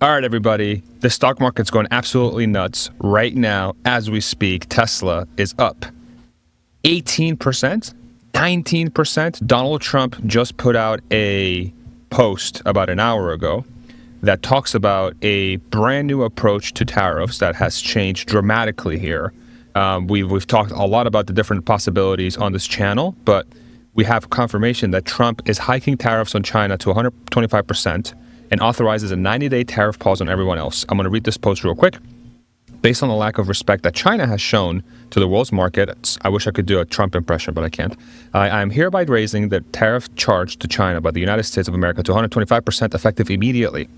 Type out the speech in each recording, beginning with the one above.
All right, everybody. The stock market's going absolutely nuts right now as we speak. Tesla is up 18%, 19%. Donald Trump just put out a post about an hour ago that talks about a brand new approach to tariffs that has changed dramatically here. We've talked a lot about the different possibilities on this channel, but we have confirmation that Trump is hiking tariffs on China to 125%. And authorizes a 90-day tariff pause on everyone else. I'm going to read this post real quick. Based on the lack of respect that China has shown to the world's market, I wish I could do a Trump impression, but I can't. I am hereby raising the tariff charge to China by the United States of America to 125% effective immediately.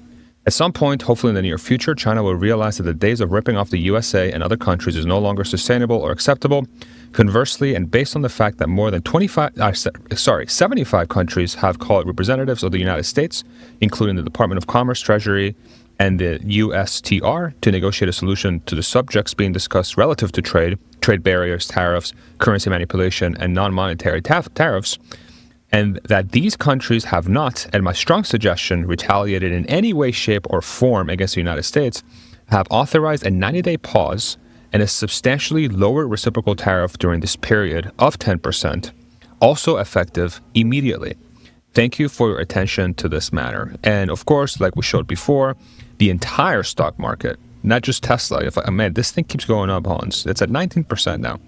At some point, hopefully in the near future, China will realize that the days of ripping off the USA and other countries is no longer sustainable or acceptable. Conversely, and based on the fact that more than 75 countries have called representatives of the United States, including the Department of Commerce, Treasury, and the USTR, to negotiate a solution to the subjects being discussed relative to trade barriers, tariffs, currency manipulation, and non-monetary tariffs, and that these countries have not, at my strong suggestion, retaliated in any way, shape, or form against the United States, have authorized a 90-day pause and a substantially lower reciprocal tariff during this period of 10%, also effective immediately. Thank you for your attention to this matter. And of course, like we showed before, the entire stock market, not just Tesla. Man, this thing keeps going up, Hans. It's at 19% now.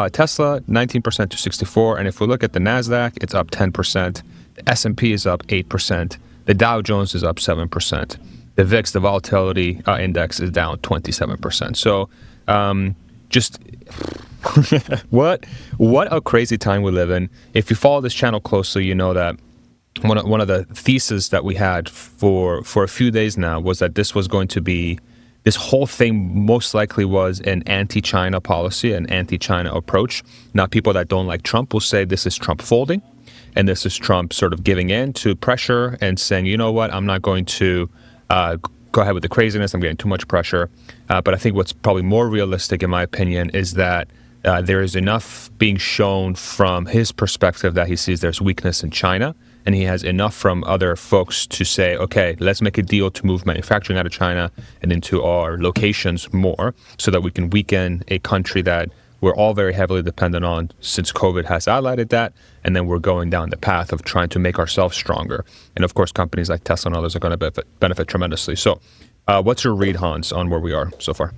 Tesla, 19% to 64. And if we look at the NASDAQ, it's up 10%. The S&P is up 8%. The Dow Jones is up 7%. The VIX, the volatility index, is down 27%. So just what a crazy time we live in. If you follow this channel closely, you know that one of the theses that we had for a few days now was that this was going to be, this whole thing most likely was an anti-China policy, an anti-China approach. Now, people that don't like Trump will say this is Trump folding, and this is Trump sort of giving in to pressure and saying, you know what, I'm not going to go ahead with the craziness. I'm getting too much pressure. But I think what's probably more realistic, in my opinion, is that there is enough being shown from his perspective that he sees there's weakness in China, and he has enough from other folks to say, okay, let's make a deal to move manufacturing out of China and into our locations more so that we can weaken a country that we're all very heavily dependent on since COVID has highlighted that. And then we're going down the path of trying to make ourselves stronger. And of course, companies like Tesla and others are going to benefit tremendously. So what's your read, Hans, on where we are so far?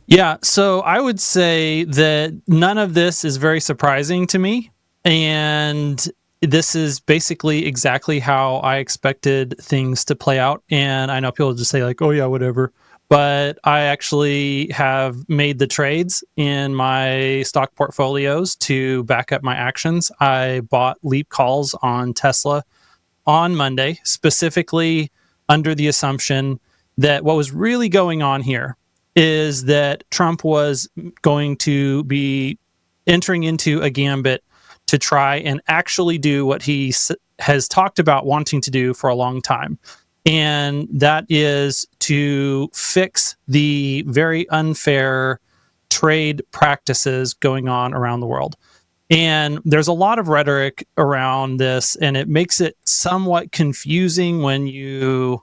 Yeah, so I would say that none of this is very surprising to me. And this is basically exactly how I expected things to play out. And I know people just say like, oh yeah, whatever. But I actually have made the trades in my stock portfolios to back up my actions. I bought leap calls on Tesla on Monday, specifically under the assumption that what was really going on here is that Trump was going to be entering into a gambit to try and actually do what he has talked about wanting to do for a long time. And that is to fix the very unfair trade practices going on around the world. And there's a lot of rhetoric around this, and it makes it somewhat confusing when you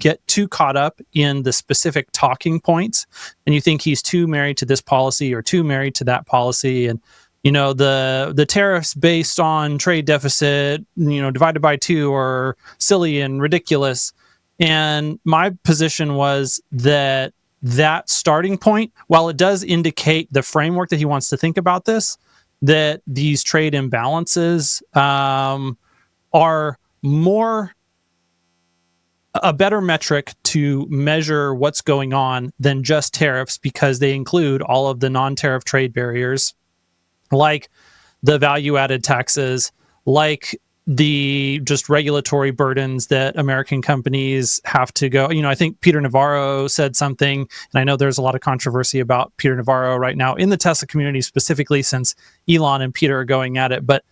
get too caught up in the specific talking points and you think he's too married to this policy or too married to that policy. And you know, the tariffs based on trade deficit, you know, divided by 2 are silly and ridiculous. And my position was that starting point, while it does indicate the framework that he wants to think about this, that these trade imbalances are a better metric to measure what's going on than just tariffs, because they include all of the non-tariff trade barriers, like the value-added taxes, like the just regulatory burdens that American companies have to go. You know, I think Peter Navarro said something, and I know there's a lot of controversy about Peter Navarro right now in the Tesla community, specifically since Elon and Peter are going at it. But,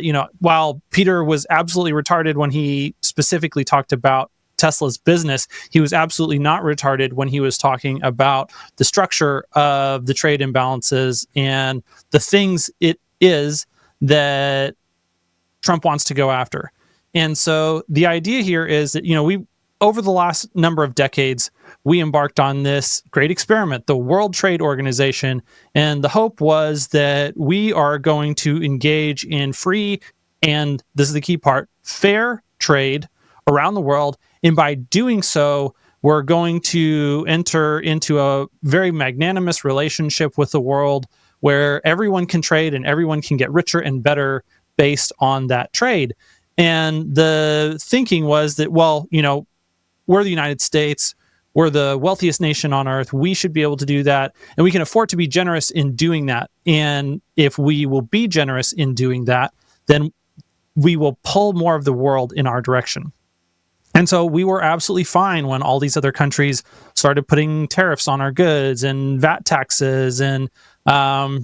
you know, while Peter was absolutely retarded when he specifically talked about Tesla's business, he was absolutely not retarded when he was talking about the structure of the trade imbalances and the things it is that Trump wants to go after. And so the idea here is that, you know, over the last number of decades, we embarked on this great experiment, the World Trade Organization. And the hope was that we are going to engage in free, and this is the key part, fair trade around the world. And by doing so, we're going to enter into a very magnanimous relationship with the world where everyone can trade and everyone can get richer and better based on that trade. And the thinking was that, well, we're the United States, we're the wealthiest nation on earth, we should be able to do that, and we can afford to be generous in doing that. And if we will be generous in doing that, then we will pull more of the world in our direction. And so we were absolutely fine when all these other countries started putting tariffs on our goods and VAT taxes and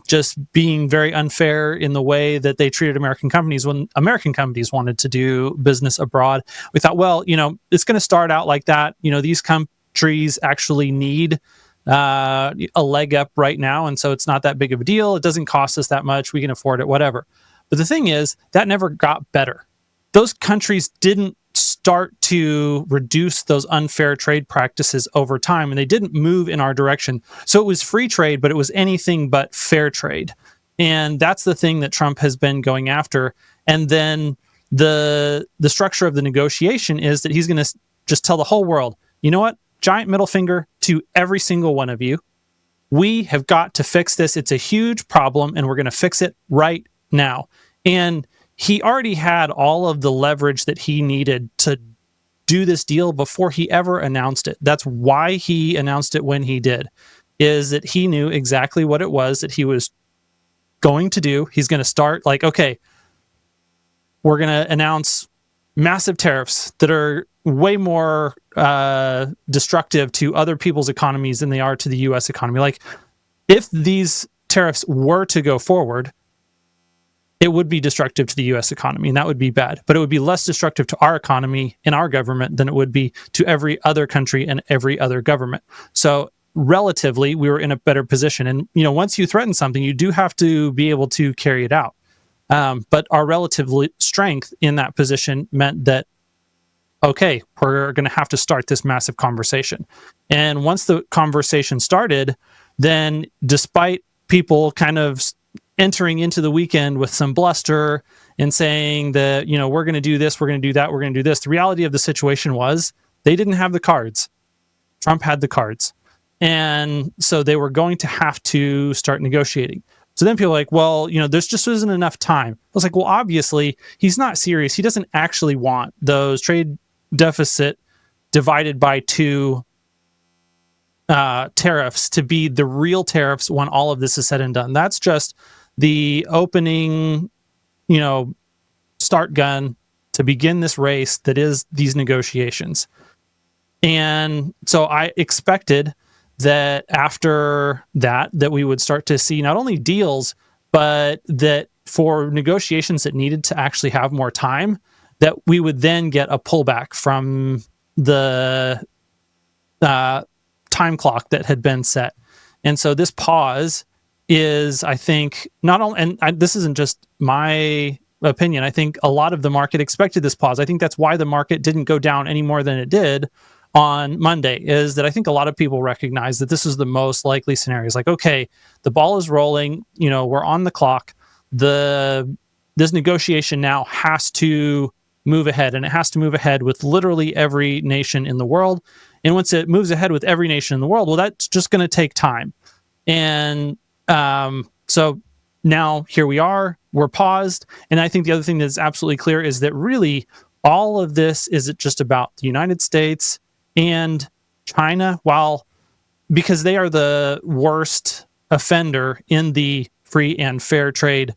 just being very unfair in the way that they treated American companies when American companies wanted to do business abroad. We thought, well, it's going to start out like that. These countries actually need a leg up right now. And so it's not that big of a deal. It doesn't cost us that much. We can afford it, whatever. But the thing is, that never got better. Those countries didn't start to reduce those unfair trade practices over time, and they didn't move in our direction. So it was free trade, but it was anything but fair trade. And that's the thing that Trump has been going after. And then the structure of the negotiation is that he's going to just tell the whole world, you know what? Giant middle finger to every single one of you. We have got to fix this. It's a huge problem, and we're going to fix it right now. And he already had all of the leverage that he needed to do this deal before he ever announced it. That's why he announced it when he did, is that he knew exactly what it was that he was going to do. He's going to start like, okay, we're going to announce massive tariffs that are way more destructive to other people's economies than they are to the U.S. economy. Like, if these tariffs were to go forward, it would be destructive to the U.S. economy, and that would be bad. But it would be less destructive to our economy and our government than it would be to every other country and every other government. So relatively, we were in a better position. And once you threaten something, you do have to be able to carry it out. But our relative strength in that position meant that, okay, we're going to have to start this massive conversation. And once the conversation started, then despite people kind of entering into the weekend with some bluster and saying that, we're going to do this, we're going to do that, we're going to do this, the reality of the situation was they didn't have the cards. Trump had the cards. And so they were going to have to start negotiating. So then people are like, well, there's just isn't enough time. I was like, well, obviously, he's not serious. He doesn't actually want those trade deficit divided by 2 tariffs to be the real tariffs when all of this is said and done. That's just the opening, start gun to begin this race that is these negotiations. And so I expected that after that we would start to see not only deals, but that for negotiations that needed to actually have more time, that we would then get a pullback from the time clock that had been set. And so this pause is, I think, not only, and this isn't just my opinion, I think a lot of the market expected this pause. I think that's why the market didn't go down any more than it did on Monday, is that I think a lot of people recognize that this is the most likely scenario. It's like, okay, the ball is rolling, we're on the clock. This negotiation now has to move ahead, and it has to move ahead with literally every nation in the world. And once it moves ahead with every nation in the world, well, that's just going to take time. And so now here we are, we're paused. And I think the other thing that's absolutely clear is that really all of this is just about the United States and China, because they are the worst offender in the free and fair trade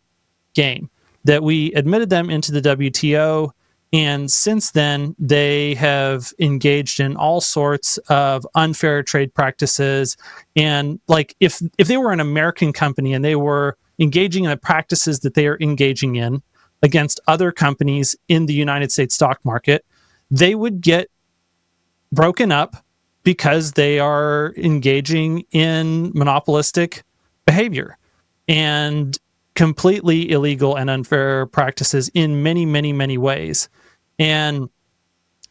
game, that we admitted them into the WTO. And since then, they have engaged in all sorts of unfair trade practices. And like, if they were an American company and they were engaging in the practices that they are engaging in against other companies in the United States stock market, they would get broken up because they are engaging in monopolistic behavior and completely illegal and unfair practices in many, many, many ways. And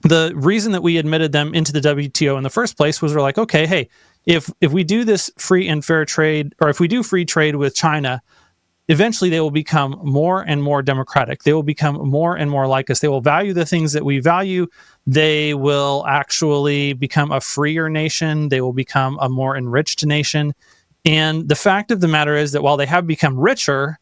the reason that we admitted them into the WTO in the first place was we're like, okay, hey, if we do this free and fair trade, or if we do free trade with China, eventually they will become more and more democratic. They will become more and more like us. They will value the things that we value. They will actually become a freer nation. They will become a more enriched nation. And the fact of the matter is that while they have become richer,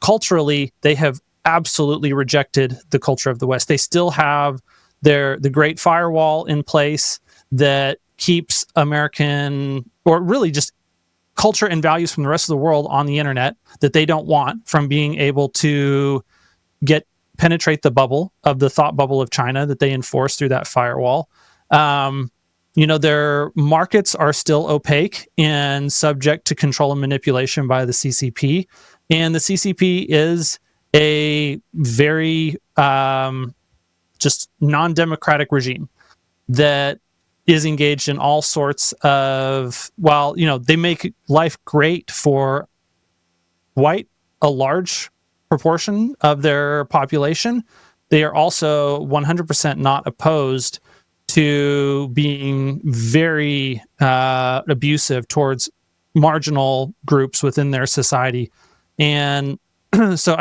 culturally, they have absolutely rejected the culture of the West. They still have the Great Firewall in place that keeps American, or really just culture and values from the rest of the world on the internet that they don't want from being able to penetrate the bubble of the thought bubble of China that they enforce through that firewall. Their markets are still opaque and subject to control and manipulation by the CCP. And the CCP is a very just non-democratic regime that is engaged in all sorts of, they make life great for a large proportion of their population. They are also 100% not opposed to being very abusive towards marginal groups within their society. And so,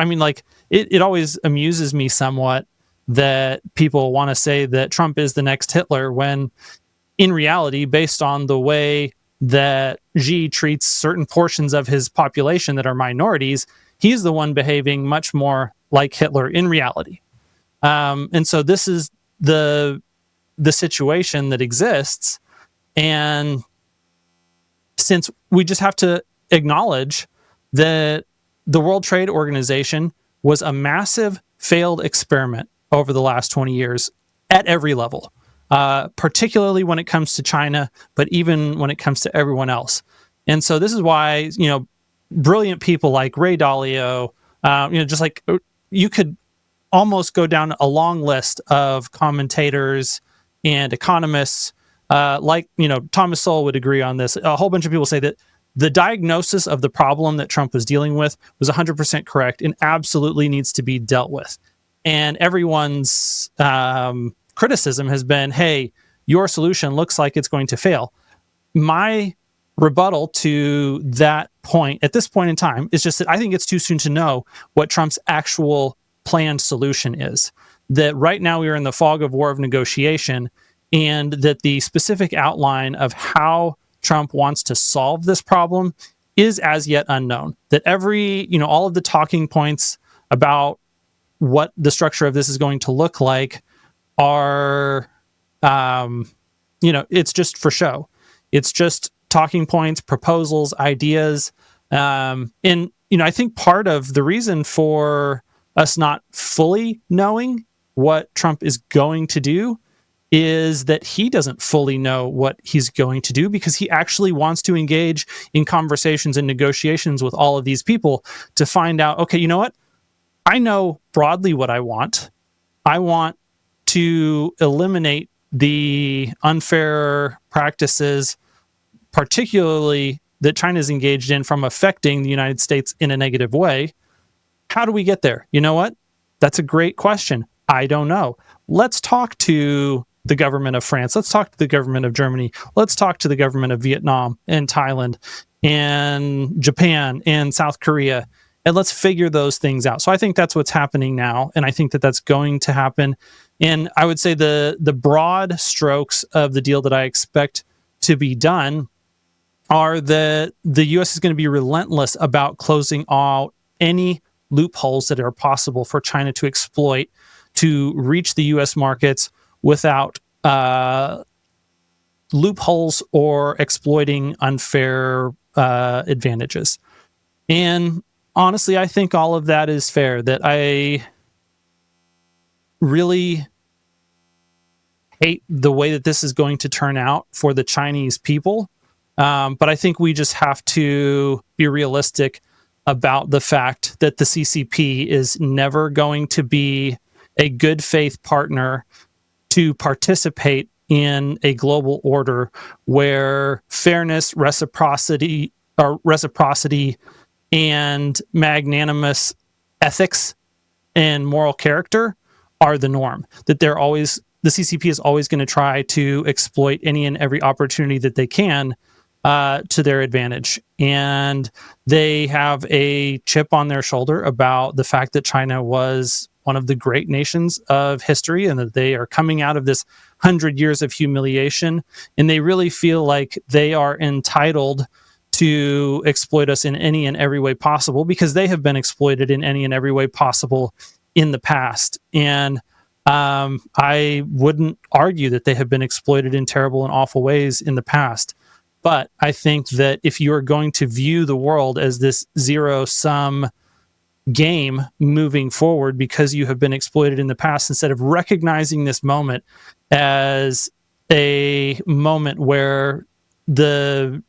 it always amuses me somewhat that people want to say that Trump is the next Hitler, when in reality, based on the way that Xi treats certain portions of his population that are minorities, he's the one behaving much more like Hitler in reality. And so this is the situation that exists. And since we just have to acknowledge that the World Trade Organization was a massive failed experiment over the last 20 years at every level, particularly when it comes to China, but even when it comes to everyone else. And so this is why, brilliant people like Ray Dalio, just like you could almost go down a long list of commentators and economists, Thomas Sowell would agree on this. A whole bunch of people say that the diagnosis of the problem that Trump was dealing with was 100% correct and absolutely needs to be dealt with. And everyone's criticism has been, hey, your solution looks like it's going to fail. My rebuttal to that point, at this point in time, is just that I think it's too soon to know what Trump's actual planned solution is. That right now we are in the fog of war of negotiation, and that the specific outline of how Trump wants to solve this problem is as yet unknown. That all of the talking points about what the structure of this is going to look like are, it's just for show. It's just talking points, proposals, ideas. I think part of the reason for us not fully knowing what Trump is going to do is that he doesn't fully know what he's going to do, because he actually wants to engage in conversations and negotiations with all of these people to find out, okay, you know what? I know broadly what I want. I want to eliminate the unfair practices, particularly that China is engaged in, from affecting the United States in a negative way. How do we get there? You know what? That's a great question. I don't know. Let's talk to the government of France. Let's talk to the government of Germany. Let's talk to the government of Vietnam and Thailand and Japan and South Korea. And let's figure those things out. So I think that's what's happening now. And I think that that's going to happen. And I would say the broad strokes of the deal that I expect to be done are that the U.S. is going to be relentless about closing out any loopholes that are possible for China to exploit to reach the U.S. markets without loopholes or exploiting unfair advantages. And honestly, I think all of that is fair. That I really hate the way that this is going to turn out for the Chinese people. But I think we just have to be realistic about the fact that the CCP is never going to be a good faith partner to participate in a global order where fairness, reciprocity, and magnanimous ethics and moral character are the norm. That the CCP is always going to try to exploit any and every opportunity that they can to their advantage. And they have a chip on their shoulder about the fact that China was one of the great nations of history and that they are coming out of this 100 years of humiliation. And they really feel like they are entitled to exploit us in any and every way possible because they have been exploited in any and every way possible in the past. And I wouldn't argue that they have been exploited in terrible and awful ways in the past. But I think that if you are going to view the world as this zero-sum game moving forward because you have been exploited in the past, instead of recognizing this moment as a moment where the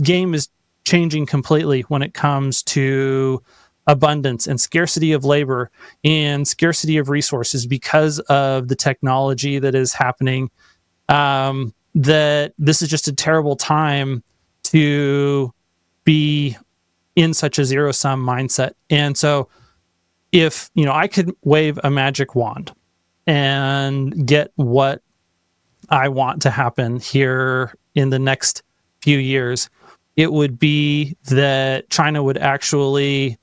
game is changing completely when it comes to abundance and scarcity of labor and scarcity of resources because of the technology that is happening, that this is just a terrible time to be in such a zero-sum mindset. And so if, I could wave a magic wand and get what I want to happen here in the next few years, it would be that China would actually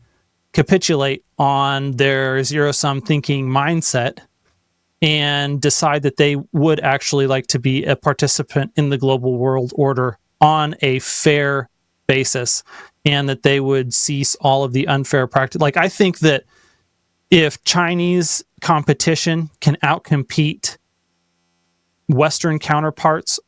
capitulate on their zero-sum thinking mindset and decide that they would actually like to be a participant in the global world order on a fair basis, and that they would cease all of the unfair practice. Like, I think that if Chinese competition can outcompete Western counterparts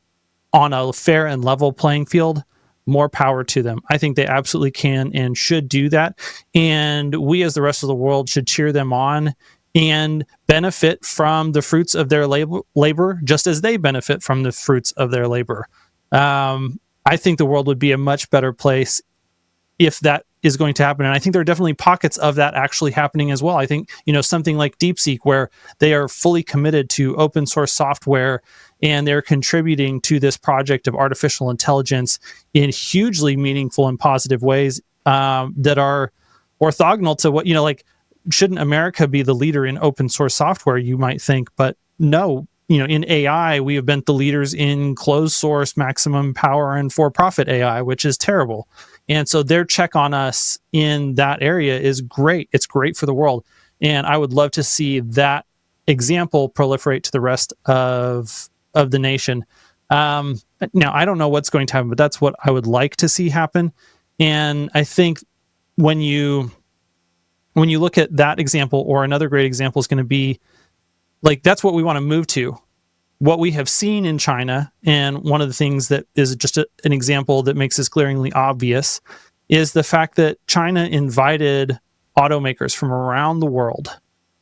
on a fair and level playing field, more power to them. I think they absolutely can and should do that. And we as the rest of the world should cheer them on and benefit from the fruits of their labor just as they benefit from the fruits of their labor. I think the world would be a much better place if that is going to happen. And I think there are definitely pockets of that actually happening as well. I think, something like DeepSeek, where they are fully committed to open source software and they're contributing to this project of artificial intelligence in hugely meaningful and positive ways that are orthogonal to what, shouldn't America be the leader in open source software, you might think, but no. In AI, we have been the leaders in closed source, maximum power, and for-profit AI, which is terrible. And so their check on us in that area is great. It's great for the world. And I would love to see that example proliferate to the rest of the nation. Now, I don't know what's going to happen, but that's what I would like to see happen. And I think when you look at that example, or another great example is going to be, that's what we want to move to. What we have seen in China, and one of the things that is just an example that makes this glaringly obvious, is the fact that China invited automakers from around the world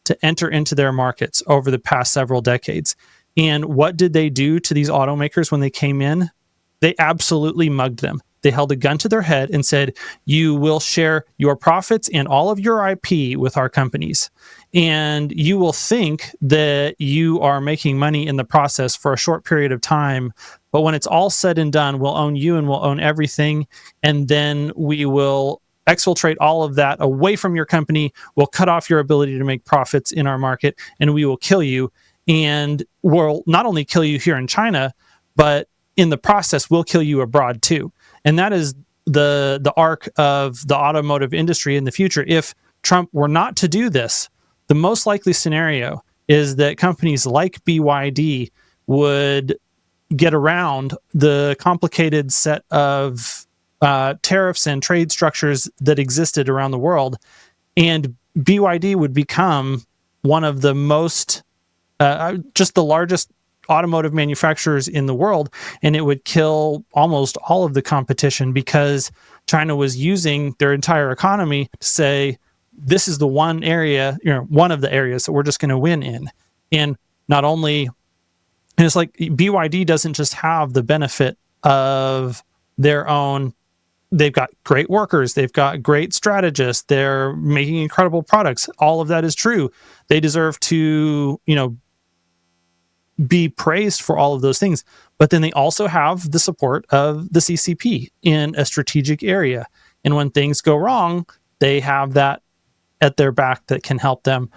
to enter into their markets over the past several decades. And what did they do to these automakers when they came in? They absolutely mugged them. They held a gun to their head and said, you will share your profits and all of your IP with our companies. And you will think that you are making money in the process for a short period of time. But when it's all said and done, we'll own you and we'll own everything. And then we will exfiltrate all of that away from your company. We'll cut off your ability to make profits in our market, and we will kill you. And we'll not only kill you here in China, but in the process, we'll kill you abroad too. And that is the arc of the automotive industry in the future. If Trump were not to do this, the most likely scenario is that companies like BYD would get around the complicated set of tariffs and trade structures that existed around the world, and BYD would become one of the most, just the largest automotive manufacturers in the world, and it would kill almost all of the competition because China was using their entire economy to say, this is the one area, one of the areas that we're just going to win in. And not only, and it's like BYD doesn't just have the benefit of their own, they've got great workers, they've got great strategists, they're making incredible products. All of that is true. They deserve to, be praised for all of those things. But then they also have the support of the CCP in a strategic area. And when things go wrong, they have that at their back that can help them.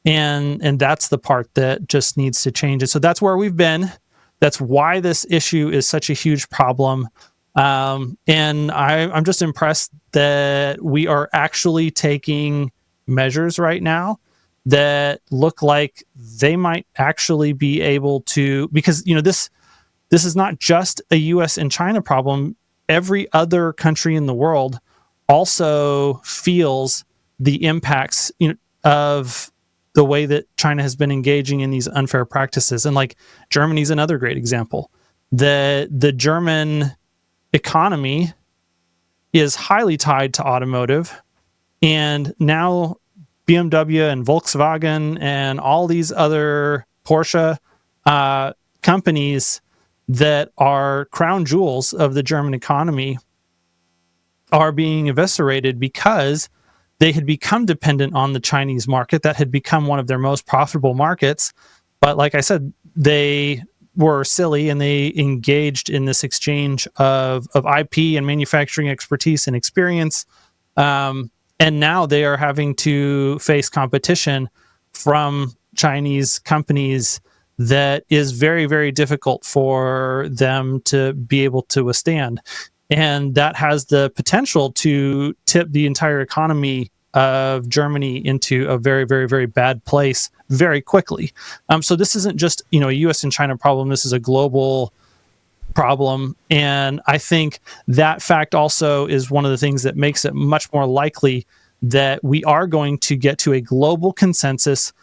And that's the part that just needs to change. And so that's where we've been. That's why this issue is such a huge problem. And I'm just impressed that we are actually taking measures right now that look like they might actually be able to, because this is not just a US and China problem. Every other country in the world also feels the impacts of the way that China has been engaging in these unfair practices. And like Germany's another great example. The German economy is highly tied to automotive, and now BMW and Volkswagen and all these other Porsche companies that are crown jewels of the German economy are being eviscerated because they had become dependent on the Chinese market. That had become one of their most profitable markets. But like I said, they were silly and they engaged in this exchange of IP and manufacturing expertise and experience. And now they are having to face competition from Chinese companies that is very, very difficult for them to be able to withstand. And that has the potential to tip the entire economy of Germany into a very, very, very bad place very quickly. So this isn't just, a US and China problem. This is a global problem. And I think that fact also is one of the things that makes it much more likely that we are going to get to a global consensus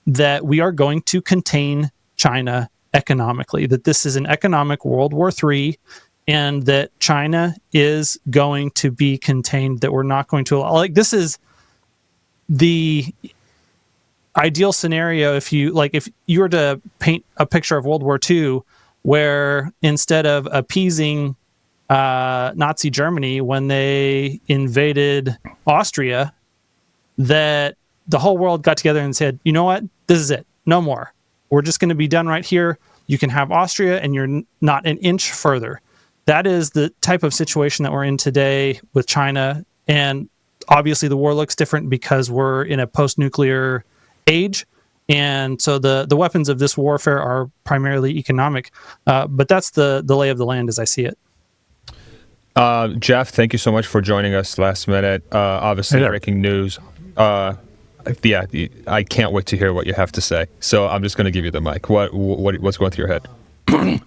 that we are going to contain China economically, that this is an economic World War III, and that China is going to be contained, that we're not going to allow, like, this is the ideal scenario. If you were to paint a picture of World War II, where instead of appeasing Nazi Germany when they invaded Austria, that the whole world got together and said, you know what, this is it, no more. We're just going to be done right here. You can have Austria and you're not an inch further. That is the type of situation that we're in today with China. And obviously the war looks different because we're in a post-nuclear age. And so the weapons of this warfare are primarily economic. But that's the lay of the land as I see it. Jeff, thank you so much for joining us last minute. Obviously, breaking news. Yeah, I can't wait to hear what you have to say. So I'm just going to give you the mic. What's going through your head?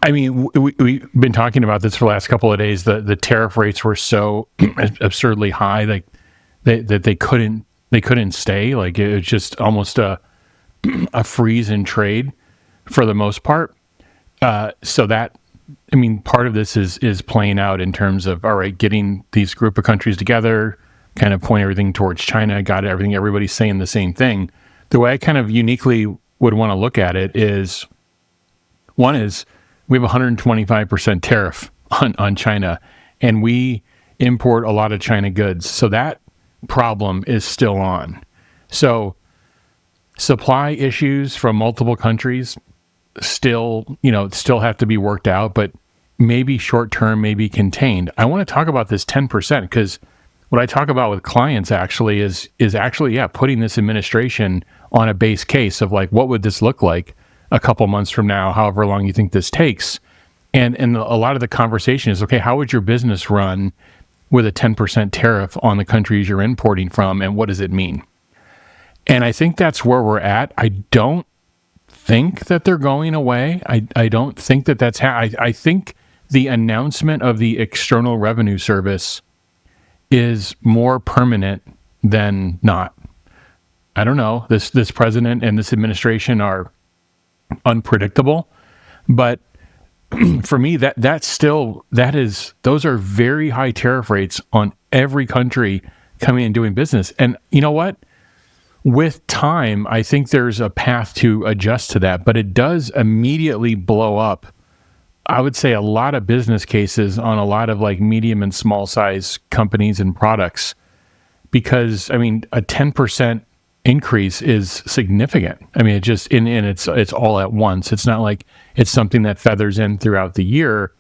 I mean, we've been talking about this for the last couple of days. The tariff rates were so absurdly high, like that they couldn't stay. Like it was just almost a freeze in trade for the most part. So that, I mean, part of this is playing out in terms of, all right, getting these group of countries together, kind of point everything towards China, got everything, everybody's saying the same thing. The way I kind of uniquely would want to look at it is, one is we have 125% tariff on China, and we import a lot of China goods. So that problem is still on. So supply issues from multiple countries still have to be worked out, but maybe short term, maybe contained. I want to talk about this 10% because what I talk about with clients actually is putting this administration on a base case of like, what would this look like a couple months from now, however long you think this takes. And a lot of the conversation is, okay, how would your business run with a 10% tariff on the countries you're importing from, and what does it mean? And I think that's where we're at. I don't think that they're going away. I don't think that that's I think the announcement of the External Revenue Service is more permanent than not. I don't know. This president and this administration are unpredictable, but for me, those are very high tariff rates on every country coming and doing business. And you know what? With time, I think there's a path to adjust to that, but it does immediately blow up, I would say, a lot of business cases on a lot of like medium and small size companies and products, because I mean, a 10% increase is significant. I mean, it just, and it's all at once. It's not like it's something that feathers in throughout the year.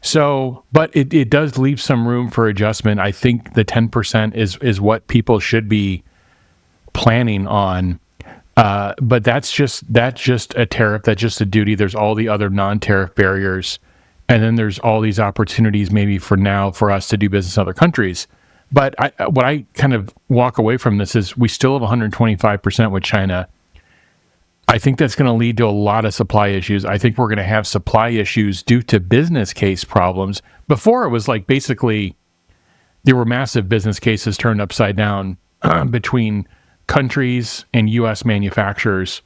So, but it does leave some room for adjustment. I think the 10% is what people should be planning on. But that's just a tariff. That's just a duty. There's all the other non-tariff barriers, and then there's all these opportunities maybe for now for us to do business in other countries. But what I kind of walk away from this is we still have 125% with China. I think that's going to lead to a lot of supply issues. I think we're going to have supply issues due to business case problems. Before it was like basically there were massive business cases turned upside down between countries and U.S. manufacturers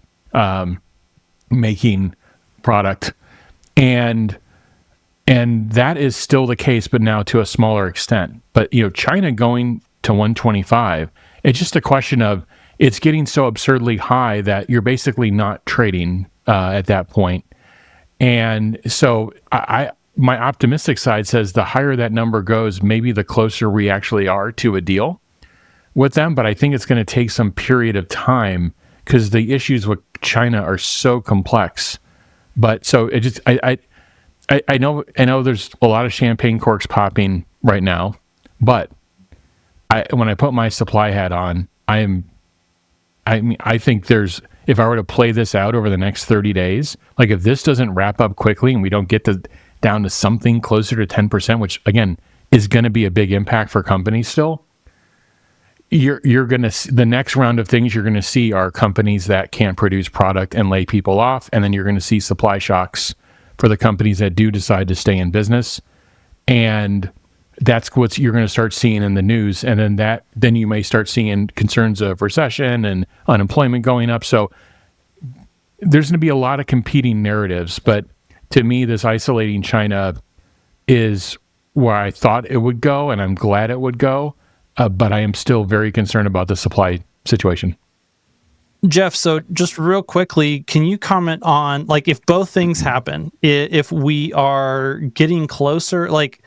making product, and that is still the case, but now to a smaller extent. But China going to 125, it's just a question of it's getting so absurdly high that you're basically not trading at that point. And so my optimistic side says the higher that number goes, maybe the closer we actually are to a deal with them. But I think it's going to take some period of time because the issues with China are so complex. But so it just, I know there's a lot of champagne corks popping right now, but when I put my supply hat on, I think if I were to play this out over the next 30 days, like if this doesn't wrap up quickly and we don't get down to something closer to 10%, which again is going to be a big impact for companies still, you're going to, the next round of things you're going to see are companies that can't produce product and lay people off. And then you're going to see supply shocks for the companies that do decide to stay in business. And that's what you're going to start seeing in the news. And then you may start seeing concerns of recession and unemployment going up. So there's going to be a lot of competing narratives. But to me, this isolating China is where I thought it would go, and I'm glad it would go. But I am still very concerned about the supply situation. Jeff, so just real quickly, can you comment on, like, if both things happen, if we are getting closer, like,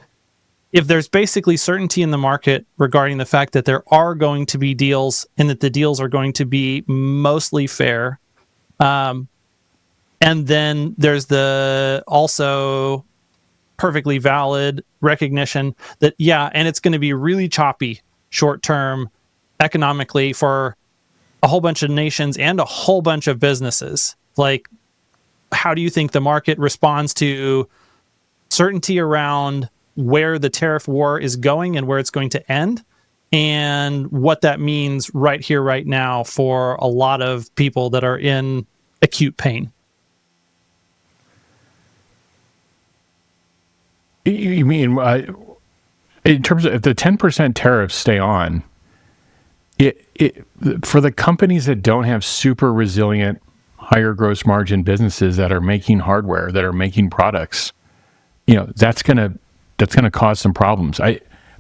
if there's basically certainty in the market regarding the fact that there are going to be deals and that the deals are going to be mostly fair, and then there's the also perfectly valid recognition that, yeah, and it's going to be really choppy short-term economically for a whole bunch of nations and a whole bunch of businesses. Like, how do you think the market responds to certainty around where the tariff war is going and where it's going to end, and what that means right here, right now for a lot of people that are in acute pain? You mean in terms of if the 10% tariffs stay on, it for the companies that don't have super resilient, higher gross margin businesses that are making hardware, that are making products, that's gonna cause some problems.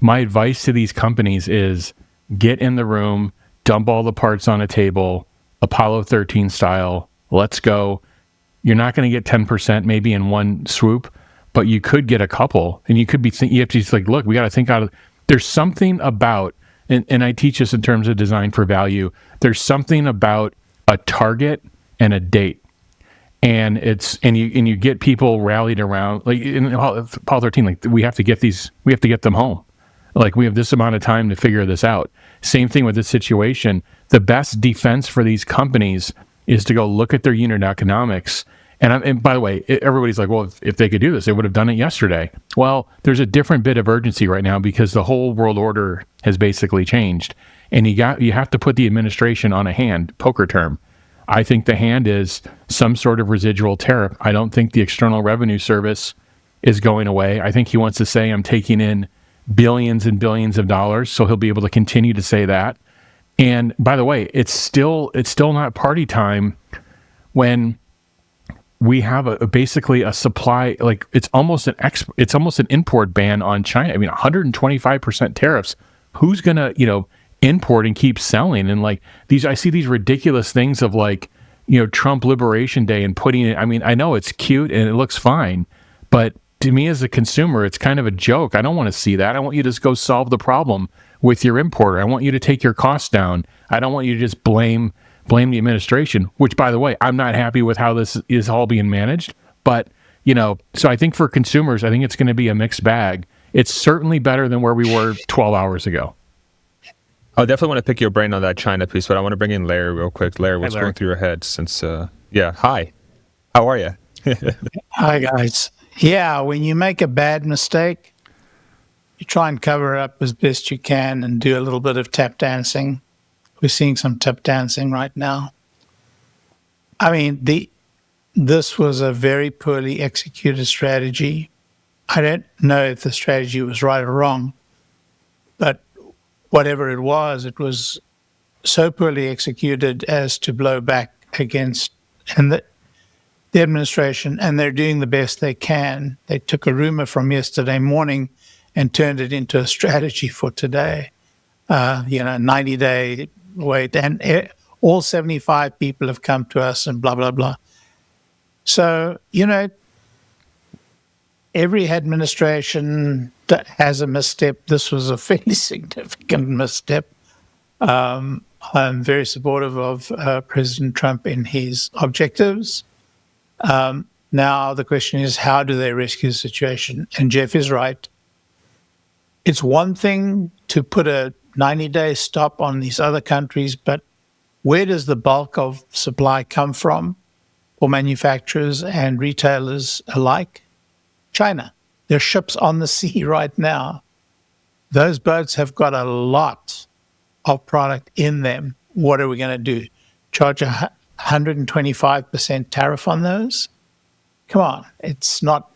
My advice to these companies is get in the room, dump all the parts on a table, Apollo 13 style. Let's go. You're not going to get 10% maybe in one swoop, but you could get a couple, and you could be you have to just like, look, we got to think out of. There's something about, and I teach this in terms of design for value. There's something about a target and a date, and you get people rallied around, like in Apollo 13. Like we have to get them home. Like we have this amount of time to figure this out. Same thing with this situation. The best defense for these companies is to go look at their unit economics. And by the way, everybody's like, well, if they could do this, they would have done it yesterday. Well, there's a different bit of urgency right now because the whole world order has basically changed. And you have to put the administration on a hand, poker term. I think the hand is some sort of residual tariff. I don't think the External Revenue Service is going away. I think he wants to say I'm taking in billions and billions of dollars, so he'll be able to continue to say that. And by the way, it's still not party time when we have basically a supply, like it's almost an import ban on China. I mean, 125% tariffs. Who's gonna import and keep selling? And like I see these ridiculous things of like Trump Liberation Day and putting it. I mean, I know it's cute and it looks fine, but to me as a consumer, it's kind of a joke. I don't want to see that. I want you to just go solve the problem with your importer. I want you to take your costs down. I don't want you to just blame the administration, which, by the way, I'm not happy with how this is all being managed. But, so I think for consumers, I think it's going to be a mixed bag. It's certainly better than where we were 12 hours ago. I definitely want to pick your brain on that China piece, but I want to bring in Larry real quick. Larry, what's Larry. going through your head since, hi. How are you? Hi, guys. Yeah, when you make a bad mistake, you try and cover it up as best you can and do a little bit of tap dancing. We're seeing some tap dancing right now. I mean, this was a very poorly executed strategy. I don't know if the strategy was right or wrong, but whatever it was so poorly executed as to blow back against the administration, and they're doing the best they can. They took a rumor from yesterday morning and turned it into a strategy for today. 90-day wait, and all 75 people have come to us and blah, blah, blah. So, every administration that has a misstep. This was a fairly significant misstep. I'm very supportive of President Trump in his objectives. Now, the question is, how do they rescue the situation? And Jeff is right. It's one thing to put a 90-day stop on these other countries, but where does the bulk of supply come from for manufacturers and retailers alike? China. There are ships on the sea right now. Those boats have got a lot of product in them. What are we going to do? Charge 125% tariff on those? Come on, it's not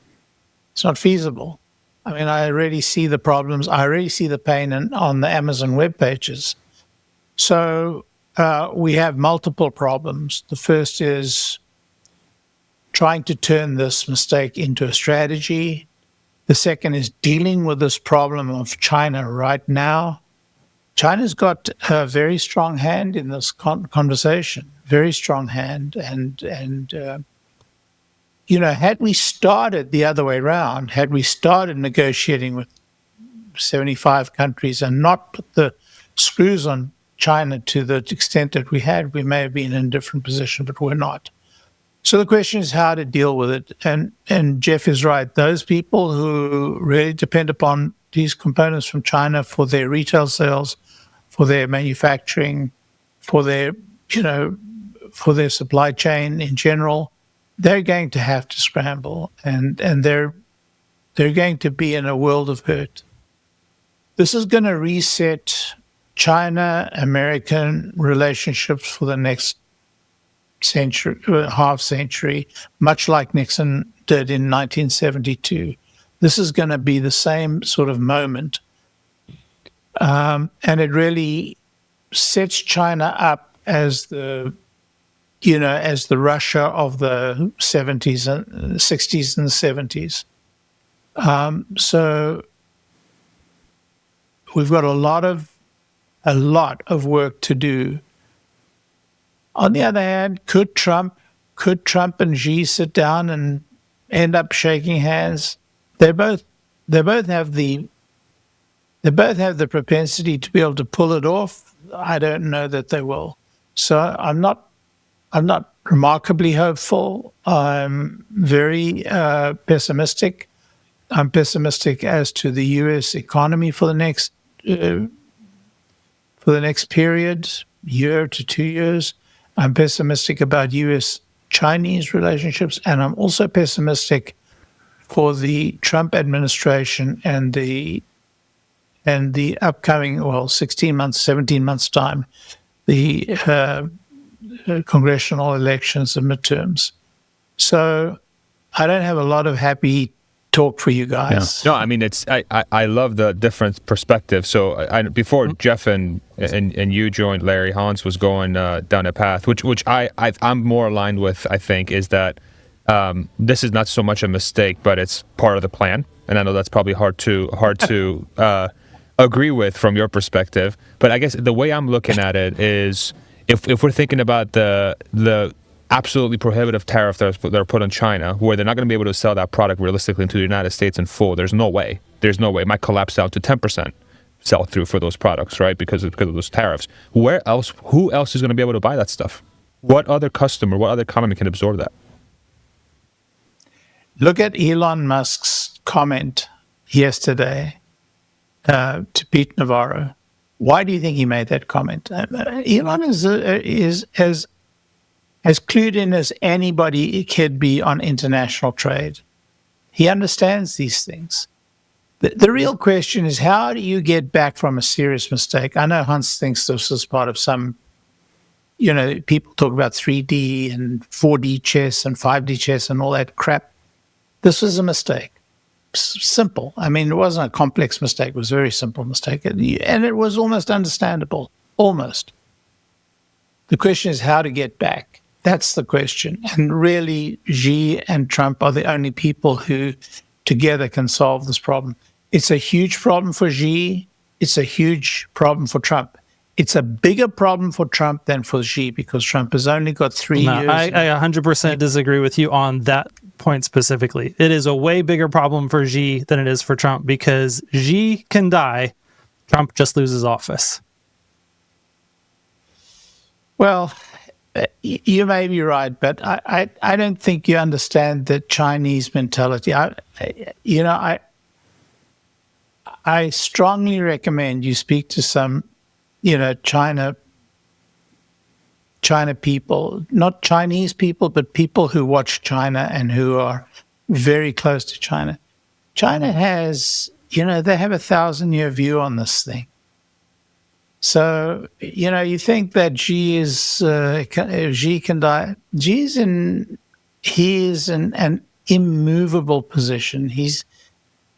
feasible. I mean, I already see the problems. I already see the pain on the Amazon web pages. So we have multiple problems. The first is trying to turn this mistake into a strategy. The second is dealing with this problem of China right now. China's got a very strong hand in this conversation, very strong hand. And had we started the other way around, had we started negotiating with 75 countries and not put the screws on China to the extent that we had, we may have been in a different position, but we're not. So the question is how to deal with it. And Jeff is right. Those people who really depend upon these components from China for their retail sales, for their manufacturing, for their supply chain in general, they're going to have to scramble, and they're going to be in a world of hurt. This is going to reset China-American relationships for the next century, half century, much like Nixon did in 1972. This is going to be the same sort of moment. And it really sets China up as the Russia of the 70s and 60s and 70s. So we've got a lot of work to do. On the other hand, could Trump and Xi sit down and end up shaking hands? They both have the propensity to be able to pull it off. I don't know that they will. So I'm not remarkably hopeful. I'm very pessimistic. I'm pessimistic as to the U.S. economy for the next period, year to 2 years. I'm pessimistic about U.S.-Chinese relationships, and I'm also pessimistic for the Trump administration and the upcoming, 16 months, 17 months' time, the congressional elections and midterms. So I don't have a lot of happy talk for you guys. Yeah. No, I mean, I love the different perspective. So before Jeff and you joined, Larry, Hans was going down a path, which I'm more aligned with, I think, is that this is not so much a mistake, but it's part of the plan. And I know that's probably hard to agree with from your perspective. But I guess the way I'm looking at it is if we're thinking about the absolutely prohibitive tariff that are put on China, where they're not going to be able to sell that product realistically into the United States in full. There's no way. It might collapse down to 10% sell through for those products, right? Because of those tariffs. Who else is going to be able to buy that stuff? What other customer, what other economy can absorb that? Look at Elon Musk's comment yesterday to Pete Navarro. Why do you think he made that comment? Elon is as clued in as anybody could be on international trade. He understands these things. The real question is, how do you get back from a serious mistake? I know Hans thinks this is part of some, people talk about 3D and 4D chess and 5D chess and all that crap. This was a mistake. Simple. I mean, it wasn't a complex mistake. It was a very simple mistake. And it was almost understandable. Almost. The question is how to get back. That's the question. And really, Xi and Trump are the only people who together can solve this problem. It's a huge problem for Xi. It's a huge problem for Trump. It's a bigger problem for Trump than for Xi because Trump has only got 3 years. I 100% disagree with you on that point specifically. It is a way bigger problem for Xi than it is for Trump because Xi can die, Trump just loses office. Well, you may be right, but I don't think you understand the Chinese mentality. I strongly recommend you speak to some, China people, not Chinese people, but people who watch China and who are very close to China. China has, they have 1,000-year view on this thing. So, you think that Xi can die. He is in an immovable position.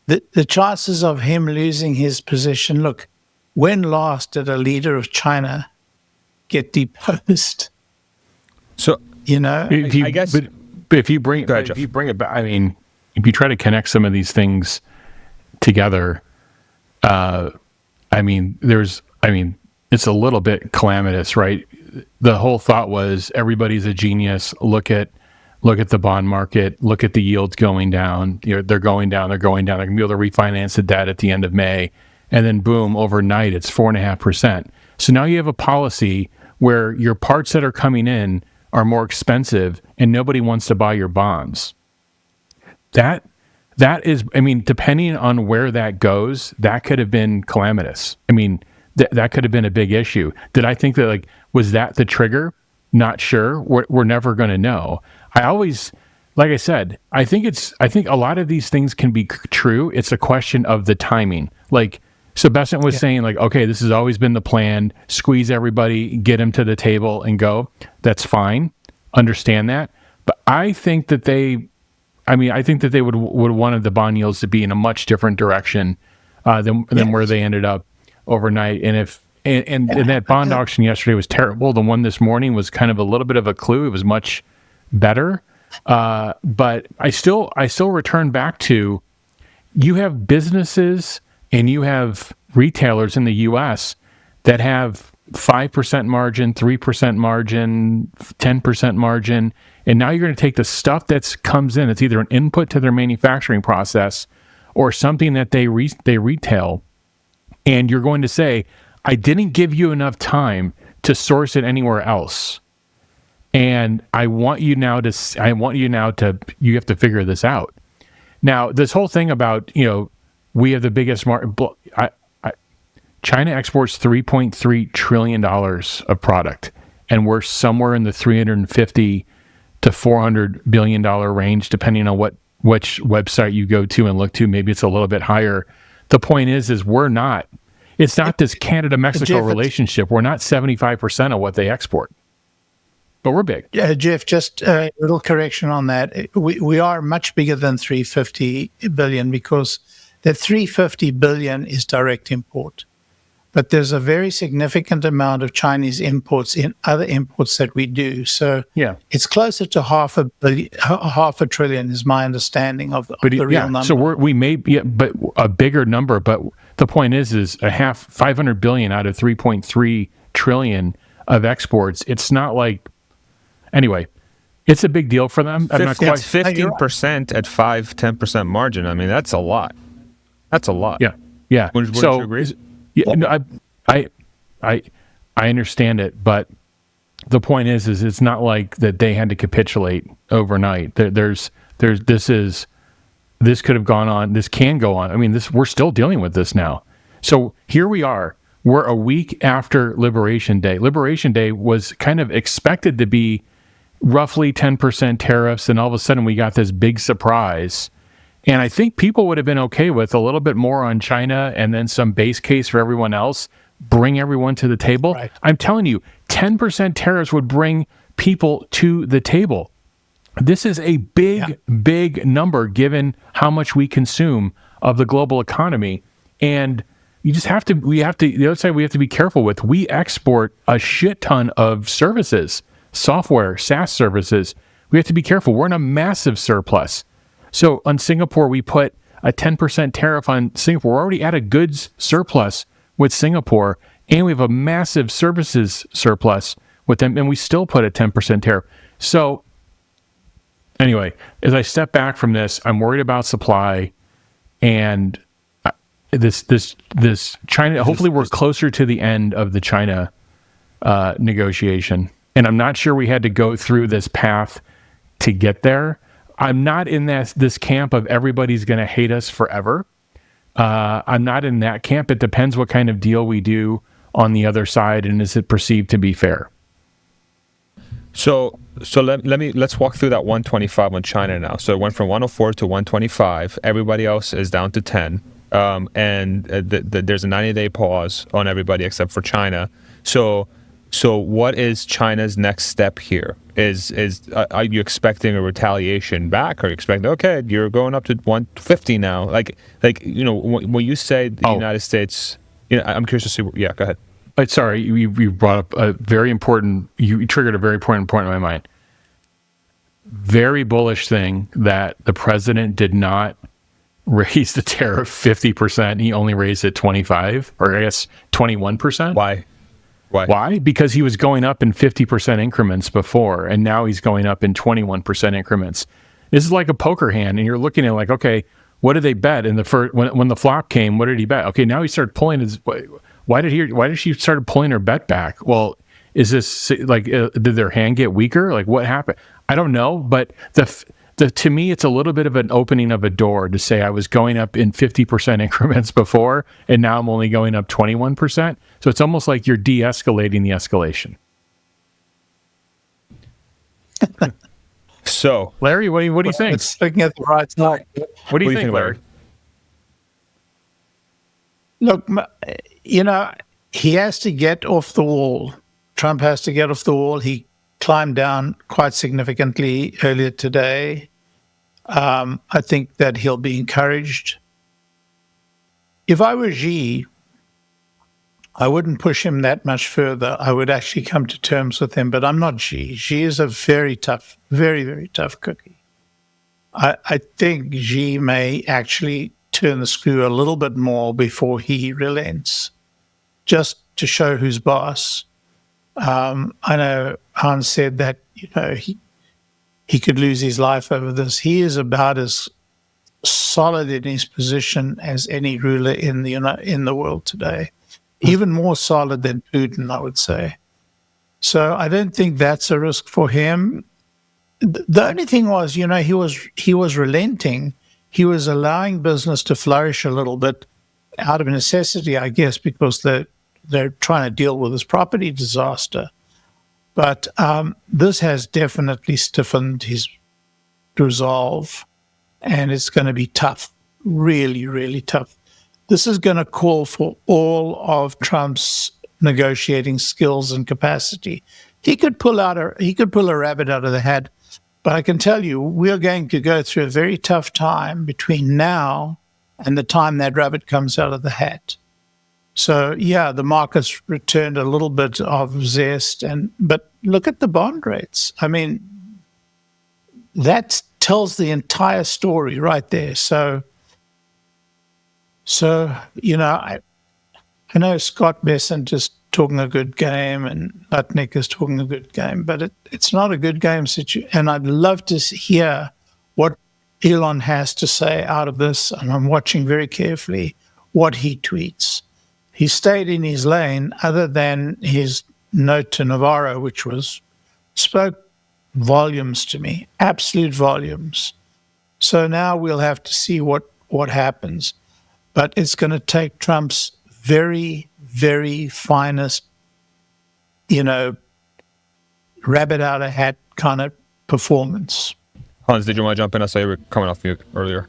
The chances of him losing his position, look, when last did a leader of China get deposed? So, I guess, but if you bring it back, I mean, if you try to connect some of these things together, it's a little bit calamitous, right? The whole thought was everybody's a genius. Look at the bond market. Look at the yields going down. They're going down. They're going down. They're going to be able to refinance the debt at the end of May, and then boom, overnight it's 4.5%. So now you have a policy where your parts that are coming in are more expensive, and nobody wants to buy your bonds. That is, depending on where that goes, that could have been calamitous. That could have been a big issue. Did I think that, was that the trigger? Not sure. We're never going to know. I always, like I said, I think a lot of these things can be true. It's a question of the timing. Like Sebastian was saying, okay, this has always been the plan. Squeeze everybody, get them to the table and go. That's fine. Understand that. But I think that they would wanted the bond yields to be in a much different direction than where they ended up overnight. And that bond auction yesterday was terrible. The one this morning was kind of a little bit of a clue. It was much better. But I still return back to, you have businesses and you have retailers in the US that have 5% margin, 3% margin, 10% margin. And now you're going to take the stuff that comes in, it's either an input to their manufacturing process or something that they retail. And you're going to say, I didn't give you enough time to source it anywhere else. And you have to figure this out. Now, this whole thing about, we have the biggest market. China exports $3.3 trillion of product, and we're somewhere in the $350 to $400 billion range, depending on which website you go to and look to. Maybe it's a little bit higher. The point is it's not this Canada-Mexico relationship. We're not 75% of what they export, but we're big. Jeff, just a little correction on that. We are much bigger than 350 billion because the 350 billion is direct import. But there's a very significant amount of Chinese imports in other imports that we do. So it's closer to half a trillion is my understanding of the real number. So we may be, but a bigger number. But the point is $500 billion out of 3.3 trillion of exports. It's not like, anyway, it's a big deal for them. I'm not quite 15% at 5-10% margin. That's a lot. That's a lot. Yeah. Wouldn't you agree? Yeah, no, I understand it, but the point is it's not like that they had to capitulate overnight. This could have gone on. This can go on. We're still dealing with this now. So here we are. we're a week after Liberation Day. Liberation Day was kind of expected to be roughly 10% tariffs, and all of a sudden we got this big surprise. And I think people would have been okay with a little bit more on China and then some base case for everyone else, bring everyone to the table. Right. I'm telling you, 10% tariffs would bring people to the table. This is a big number given how much we consume of the global economy. And the other side we have to be careful with. We export a shit ton of services, software, SaaS services. We have to be careful. We're in a massive surplus. So on Singapore, we put a 10% tariff on Singapore. We're already at a goods surplus with Singapore, and we have a massive services surplus with them, and we still put a 10% tariff. So anyway, as I step back from this, I'm worried about supply and this China. Hopefully, we're closer to the end of the China negotiation, and I'm not sure we had to go through this path to get there. I'm not in this camp of everybody's going to hate us forever. I'm not in that camp. It depends what kind of deal we do on the other side, and is it perceived to be fair? So let's walk through that 125 on China now. So it went from 104 to 125. Everybody else is down to 10, and there's a 90-day pause on everybody except for China. So what is China's next step here? Are you expecting a retaliation back? Are you expecting, okay, you're going up to 150 now? Like when you say the United States, I'm curious to see. Yeah, go ahead. Sorry, you brought up a very important. You triggered a very important point in my mind. Very bullish thing that the president did not raise the tariff 50%. He only raised it 25, or I guess 21%. Why? Because he was going up in 50% increments before, and now he's going up in 21% increments. This is like a poker hand, and you're looking at like, okay, what did they bet in the first when the flop came? What did he bet? Okay, now he started pulling his. Why did she start pulling her bet back? Well, is this like did their hand get weaker? Like what happened? I don't know, but to me, it's a little bit of an opening of a door to say I was going up in 50% increments before, and now I'm only going up 21%. So it's almost like you're de-escalating the escalation. So, Larry, what do you think? It's looking at the right side. What do you think, Larry? Look, he has to get off the wall. Trump has to get off the wall. He climbed down quite significantly earlier today. I think that he'll be encouraged. If I were Xi, I wouldn't push him that much further. I would actually come to terms with him, but I'm not Xi. Xi is a very tough, very, very tough cookie. I think Xi may actually turn the screw a little bit more before he relents, just to show who's boss. I know Hans said that he could lose his life over this. He is about as solid in his position as any ruler in the world today, even more solid than Putin, I would say. So I don't think that's a risk for him. The only thing was, he was relenting. He was allowing business to flourish a little bit out of necessity, I guess, because they're trying to deal with this property disaster. But this has definitely stiffened his resolve, and it's going to be tough, really, really tough. This is going to call for all of Trump's negotiating skills and capacity. He could pull a rabbit out of the hat, but I can tell you we're going to go through a very tough time between now and the time that rabbit comes out of the hat. So, yeah, the market's returned a little bit of zest, but look at the bond rates. I mean, that tells the entire story right there. So I know Scott Bessent is talking a good game and Lutnick is talking a good game, but it's not a good game situation. And I'd love to hear what Elon has to say out of this, and I'm watching very carefully what he tweets. He stayed in his lane, other than his note to Navarro, which spoke volumes to me, absolute volumes. So now we'll have to see what happens. But it's going to take Trump's very, very finest, rabbit out of hat kind of performance. Hans, did you want to jump in? I saw you were coming off mute earlier.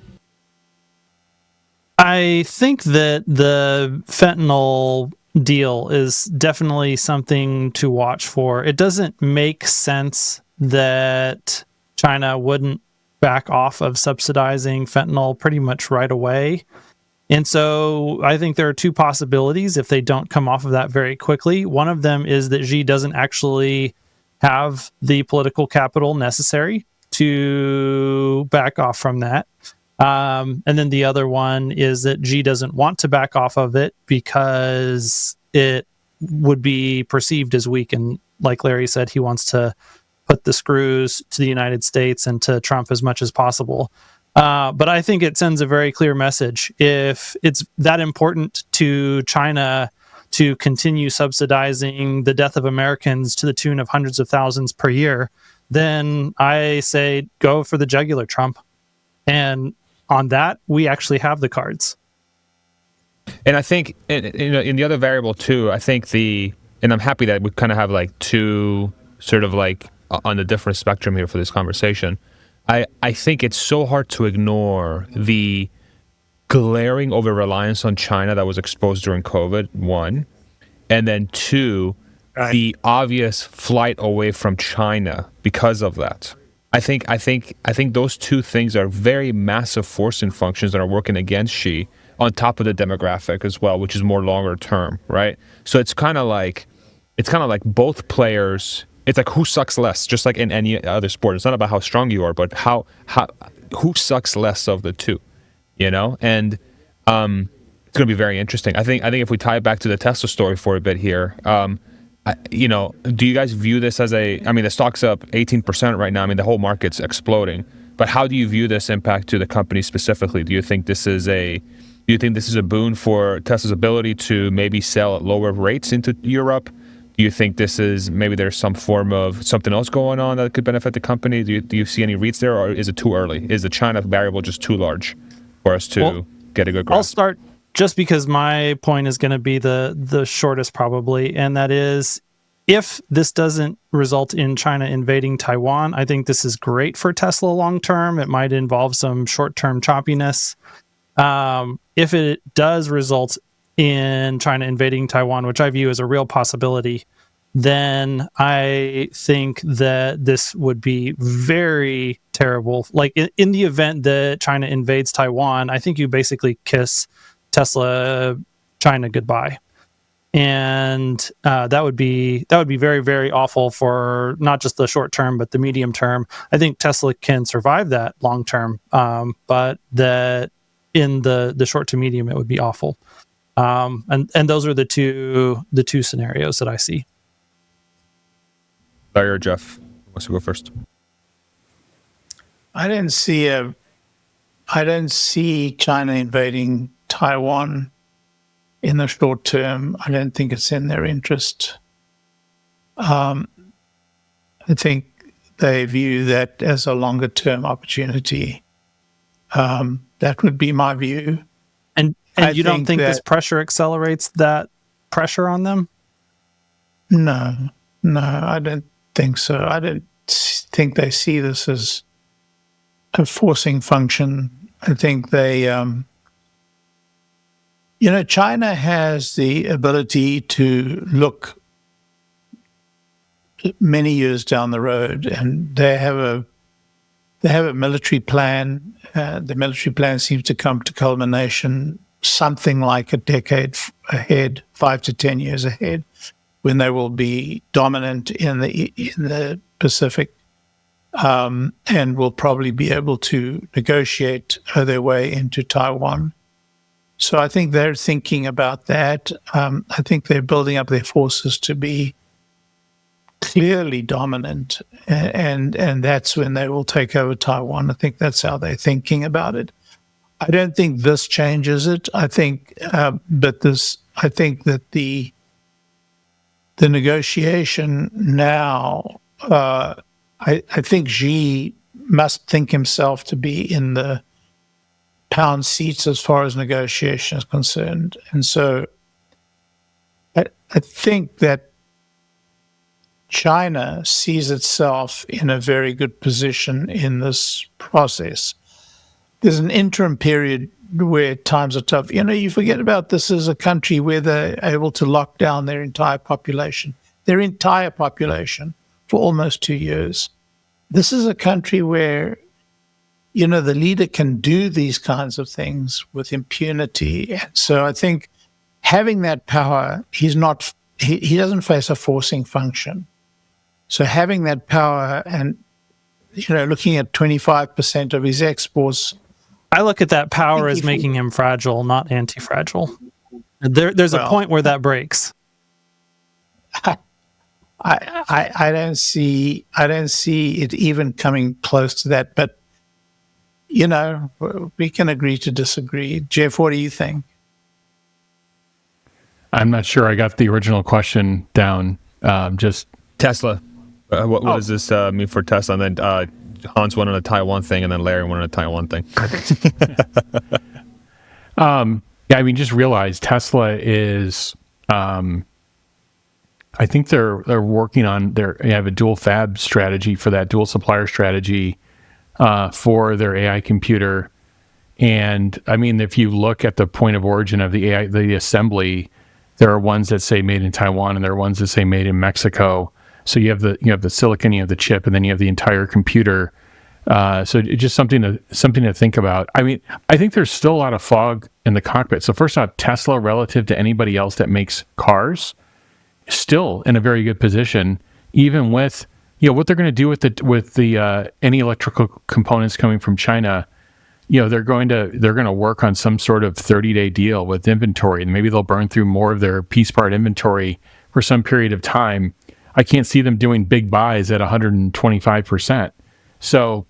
I think that the fentanyl deal is definitely something to watch for. It doesn't make sense that China wouldn't back off of subsidizing fentanyl pretty much right away. And so I think there are two possibilities if they don't come off of that very quickly. One of them is that Xi doesn't actually have the political capital necessary to back off from that. And then the other one is that Xi doesn't want to back off of it because it would be perceived as weak. And like Larry said, he wants to put the screws to the United States and to Trump as much as possible. But I think it sends a very clear message. If it's that important to China to continue subsidizing the death of Americans to the tune of hundreds of thousands per year, then I say go for the jugular, Trump. And on that, we actually have the cards. And I think in the other variable too, I think and I'm happy that we kind of have like two sort of like on a different spectrum here for this conversation. I think it's so hard to ignore the glaring over-reliance on China that was exposed during COVID, one, and then two, right, the obvious flight away from China because of that. I think those two things are very massive forcing functions that are working against Xi, on top of the demographic as well, which is more longer term, right? So it's kind of like both players. It's like who sucks less, just like in any other sport. It's not about how strong you are, but who sucks less of the two, And it's going to be very interesting. I think if we tie it back to the Tesla story for a bit here, do you guys view this as the stock's up 18% right now. I mean, the whole market's exploding. But how do you view this impact to the company specifically? Do you think this is a boon for Tesla's ability to maybe sell at lower rates into Europe? Do you think this is maybe there's some form of something else going on that could benefit the company? Do you see any reads there, or is it too early? Is the China variable just too large for us to get a good grasp? I'll start just because my point is going to be the shortest probably, and that is if this doesn't result in China invading Taiwan, I think this is great for Tesla long term. It might involve some short-term choppiness. If it does result in China invading Taiwan, which I view as a real possibility, then I think that this would be very terrible. Like in the event that China invades Taiwan, I think you basically kiss Tesla China goodbye. And that would be very, very awful for not just the short term, but the medium term. I think Tesla can survive that long term, but that in the short to medium, it would be awful. And those are the two scenarios that I see. Larry or Jeff wants to go first? I don't see China invading Taiwan in the short term. I don't think it's in their interest. I think they view that as a longer term opportunity. That would be my view. And you don't think this pressure accelerates that pressure on them? No, I don't think so. I don't think they see this as a forcing function. I think they, China has the ability to look many years down the road, and they have a military plan. The military plan seems to come to culmination something like a decade ahead, 5 to 10 years ahead, when they will be dominant in the Pacific, and will probably be able to negotiate their way into Taiwan. So I think they're thinking about that. I think they're building up their forces to be clearly dominant, and that's when they will take over Taiwan. I think that's how they're thinking about it. I don't think this changes it. I think that the negotiation now, I think Xi must think himself to be in the pound seats as far as negotiation is concerned. And so I think that China sees itself in a very good position in this process. There's an interim period where times are tough. You forget about this as a country where they're able to lock down their entire population for almost 2 years. This is a country where, the leader can do these kinds of things with impunity. So I think having that power, he doesn't face a forcing function. So having that power and, looking at 25% of his exports. I look at that power as making him fragile, not anti-fragile. There's a point where that breaks. I don't see it even coming close to that. But we can agree to disagree. Jeff, what do you think? I'm not sure I got the original question down. Just Tesla. What does this mean for Tesla? And then Hans went on a Taiwan thing, and then Larry went on a Taiwan thing. Just realize Tesla is. I think they're working on they have a dual fab strategy for that, dual supplier strategy for their AI computer. And if you look at the point of origin of the AI, the assembly, there are ones that say made in Taiwan, and there are ones that say made in Mexico. So you have the silicon, you have the chip, and then you have the entire computer. So it's just something to think about. I think there's still a lot of fog in the cockpit. So first off, Tesla, relative to anybody else that makes cars, still in a very good position, even with what they're going to do with the any electrical components coming from China. They're going to work on some sort of 30-day deal with inventory, and maybe they'll burn through more of their piece part inventory for some period of time. I can't see them doing big buys at 125%. So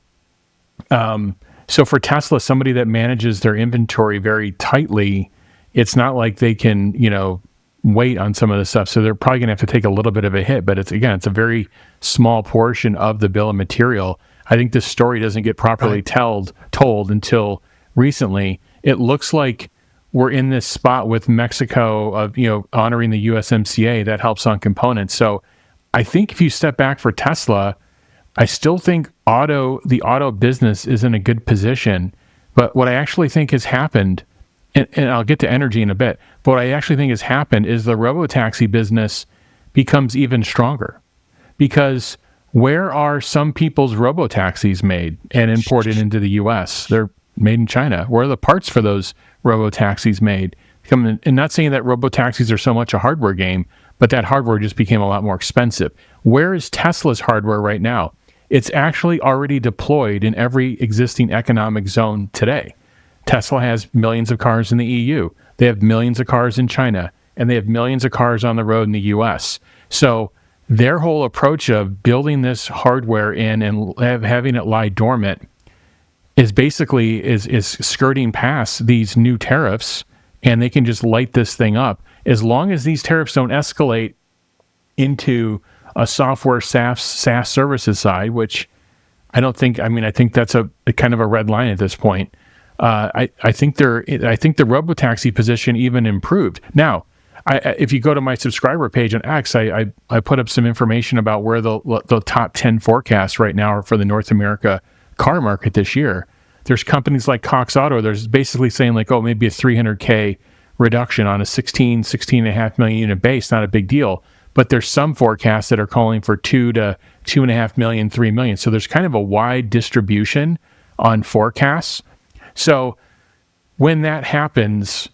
for Tesla, somebody that manages their inventory very tightly, it's not like they can, wait on some of the stuff. So they're probably going to have to take a little bit of a hit, but it's a very small portion of the bill of material. I think this story doesn't get properly told until recently. It looks like we're in this spot with Mexico of, honoring the USMCA that helps on components. So I think if you step back for Tesla, I still think the auto business is in a good position. But what I actually think has happened, and I'll get to energy in a bit, but what I actually think has happened is the robotaxi business becomes even stronger. Because where are some people's robotaxis made and imported into the U.S.? They're made in China. Where are the parts for those robotaxis made? And not saying that robotaxis are so much a hardware game, but that hardware just became a lot more expensive. Where is Tesla's hardware right now? It's actually already deployed in every existing economic zone today. Tesla has millions of cars in the EU. They have millions of cars in China, and they have millions of cars on the road in the US. So their whole approach of building this hardware in and having it lie dormant is basically is skirting past these new tariffs, and they can just light this thing up. As long as these tariffs don't escalate into a software SaaS services side, which I think that's a kind of a red line at this point. I think the robotaxi position even improved. Now, if you go to my subscriber page on X, I put up some information about where the top 10 forecasts right now are for the North America car market this year. There's companies like Cox Auto. There's basically saying maybe a 300K reduction on a 16.5 million unit base, not a big deal. But there's some forecasts that are calling for 2 to 2.5 million, 3 million. So there's kind of a wide distribution on forecasts. So when that happens,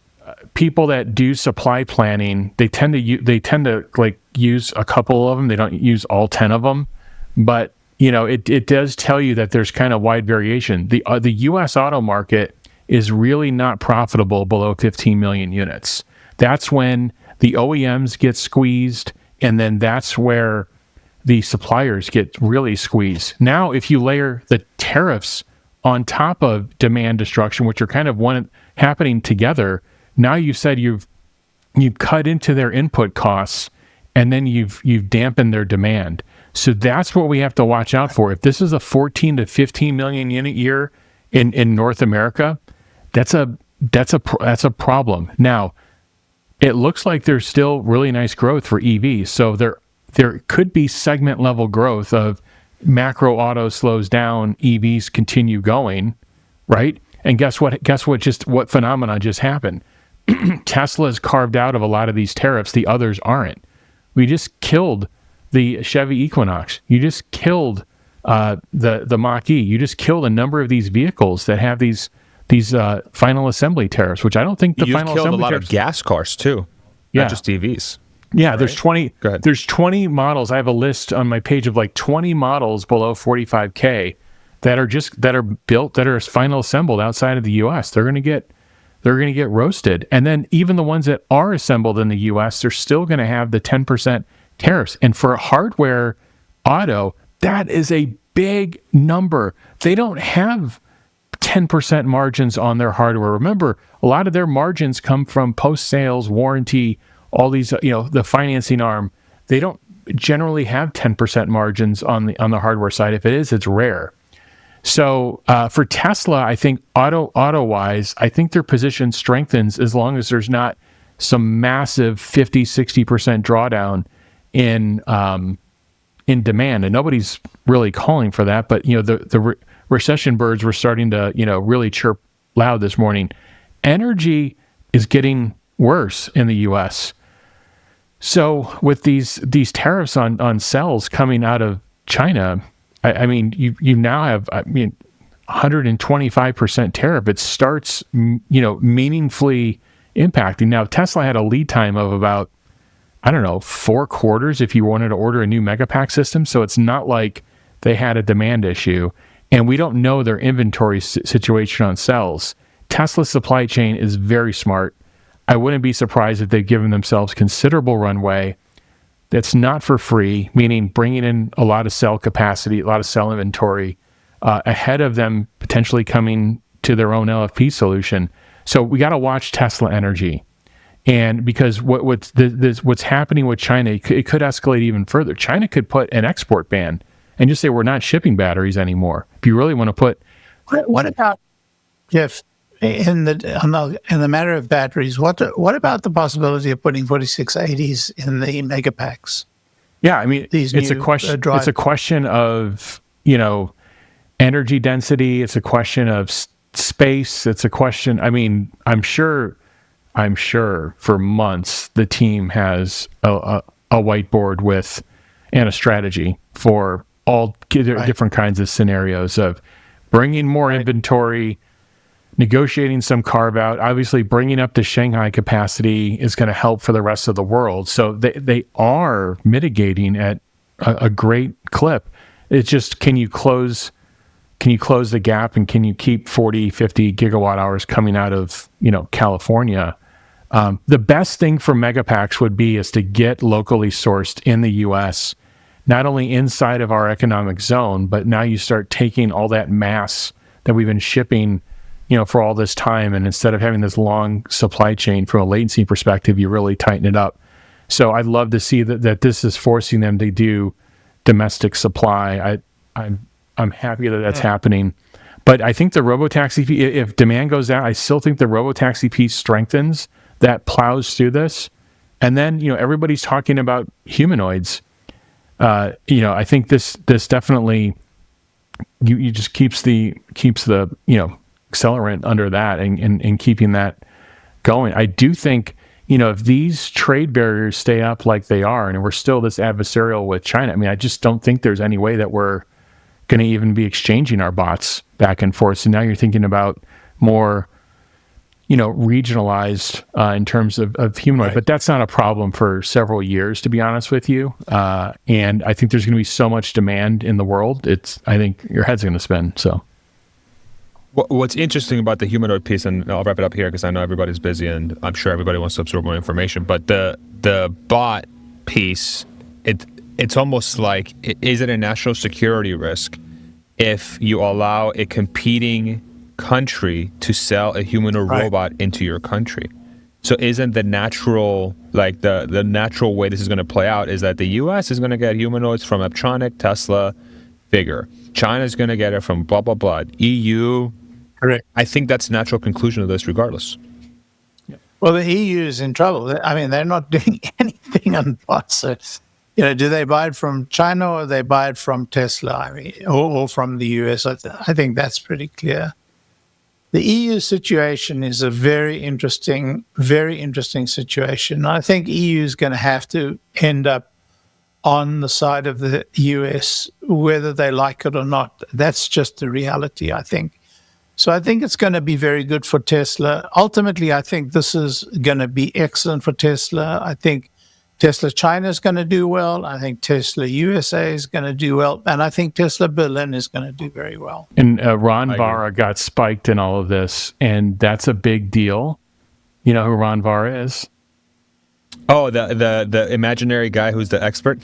people that do supply planning, they tend to use a couple of them. They don't use all 10 of them, but it does tell you that there's kind of wide variation. The U.S. auto market is really not profitable below 15 million units. That's when the OEMs get squeezed, and then that's where the suppliers get really squeezed. Now, if you layer the tariffs on top of demand destruction, which are kind of happening together, now you've said you've cut into their input costs, and then you've dampened their demand. So that's what we have to watch out for. If this is a 14 to 15 million unit year in North America, that's a problem. Now, it looks like there's still really nice growth for EVs. So there could be segment level growth of macro auto slows down, EVs continue going, right? And guess what? What phenomena just happened? Tesla's carved out of a lot of these tariffs. The others aren't. We just killed the Chevy Equinox. You just killed the Mach-E. You just killed a number of these vehicles that have these final assembly tariffs, which I don't think You've killed a lot of gas cars too, not just EVs. Yeah, right? There's 20. Go ahead. There's 20 models. I have a list on my page of like 20 models below 45K that are built, that are final assembled outside of the U.S. They're going to get roasted. And then even the ones that are assembled in the U.S., they're still going to have the 10% tariffs. And for a hardware auto, that is a big number. They don't have 10% margins on their hardware. Remember, a lot of their margins come from post-sales, warranty, all these, the financing arm. They don't generally have 10% margins on the hardware side. If it is, it's rare. So for Tesla, I think auto-wise, I think their position strengthens as long as there's not some massive 50, 60% drawdown in demand. And nobody's really calling for that. But, the recession birds were starting to, really chirp loud this morning. Energy is getting worse in the U.S. So with these tariffs on cells coming out of China, I mean, you now have 125% tariff. It starts, meaningfully impacting. Now, Tesla had a lead time of about, 4 quarters if you wanted to order a new Megapack system. So it's not like they had a demand issue. And we don't know their inventory situation on cells. Tesla's supply chain is very smart. I wouldn't be surprised if they've given themselves considerable runway that's not for free, meaning bringing in a lot of cell capacity, a lot of cell inventory ahead of them potentially coming to their own LFP solution. So we got to watch Tesla Energy. And because what's happening with China, it could escalate even further. China could put an export ban and just say, we're not shipping batteries anymore. If you really want to put... What about, Jeff, in the matter of batteries, what about the possibility of putting 4680s in the Megapacks? Yeah, I mean, it's a question of, energy density. It's a question of space. It's a question, I'm sure for months the team has a whiteboard and a strategy for all different kinds of scenarios of bringing more inventory, negotiating some carve out. Obviously, bringing up the Shanghai capacity is going to help for the rest of the world. So they are mitigating at a great clip. It's just, can you close the gap, and can you keep 40, 50 gigawatt hours coming out of California? The best thing for Megapacks would be is to get locally sourced in the U.S., not only inside of our economic zone, but now you start taking all that mass that we've been shipping, for all this time, and instead of having this long supply chain from a latency perspective, you really tighten it up. So I'd love to see that this is forcing them to do domestic supply. I'm happy that that's happening. But I think the robotaxi, if demand goes down, I still think the robotaxi piece strengthens, that plows through this. And then, everybody's talking about humanoids. I think this definitely you just keeps the accelerant under that and keeping that going. I do think, if these trade barriers stay up like they are, and we're still this adversarial with China, I just don't think there's any way that we're going to even be exchanging our bots back and forth. So now you're thinking about more, regionalized in terms of humanoid, but that's not a problem for several years, to be honest with you. And I think there's going to be so much demand in the world. I think your head's going to spin. So. What's interesting about the humanoid piece, and I'll wrap it up here because I know everybody's busy and I'm sure everybody wants to absorb more information, but the bot piece, it's almost like, is it a national security risk if you allow a competing country to sell a humanoid robot into your country? So isn't the natural, the natural way this is going to play out is that the U.S. is going to get humanoids from Eptronic, Tesla, Figure. China's going to get it from blah, blah, blah. EU. Correct. I think that's the natural conclusion of this regardless. Well, the EU is in trouble. I mean, they're not doing anything on parts. So, do they buy it from China or they buy it from Tesla? I mean, or from the US? I think that's pretty clear. The EU situation is a very interesting situation. I think EU is going to have to end up on the side of the US, whether they like it or not. That's just the reality, I think. So I think it's going to be very good for Tesla. Ultimately, I think this is going to be excellent for Tesla. I think Tesla China is going to do well. I think Tesla USA is going to do well. And I think Tesla Berlin is going to do very well. And Ron Vara got spiked in all of this, and that's a big deal. You know who Ron Vara is? Oh, the imaginary guy who's the expert.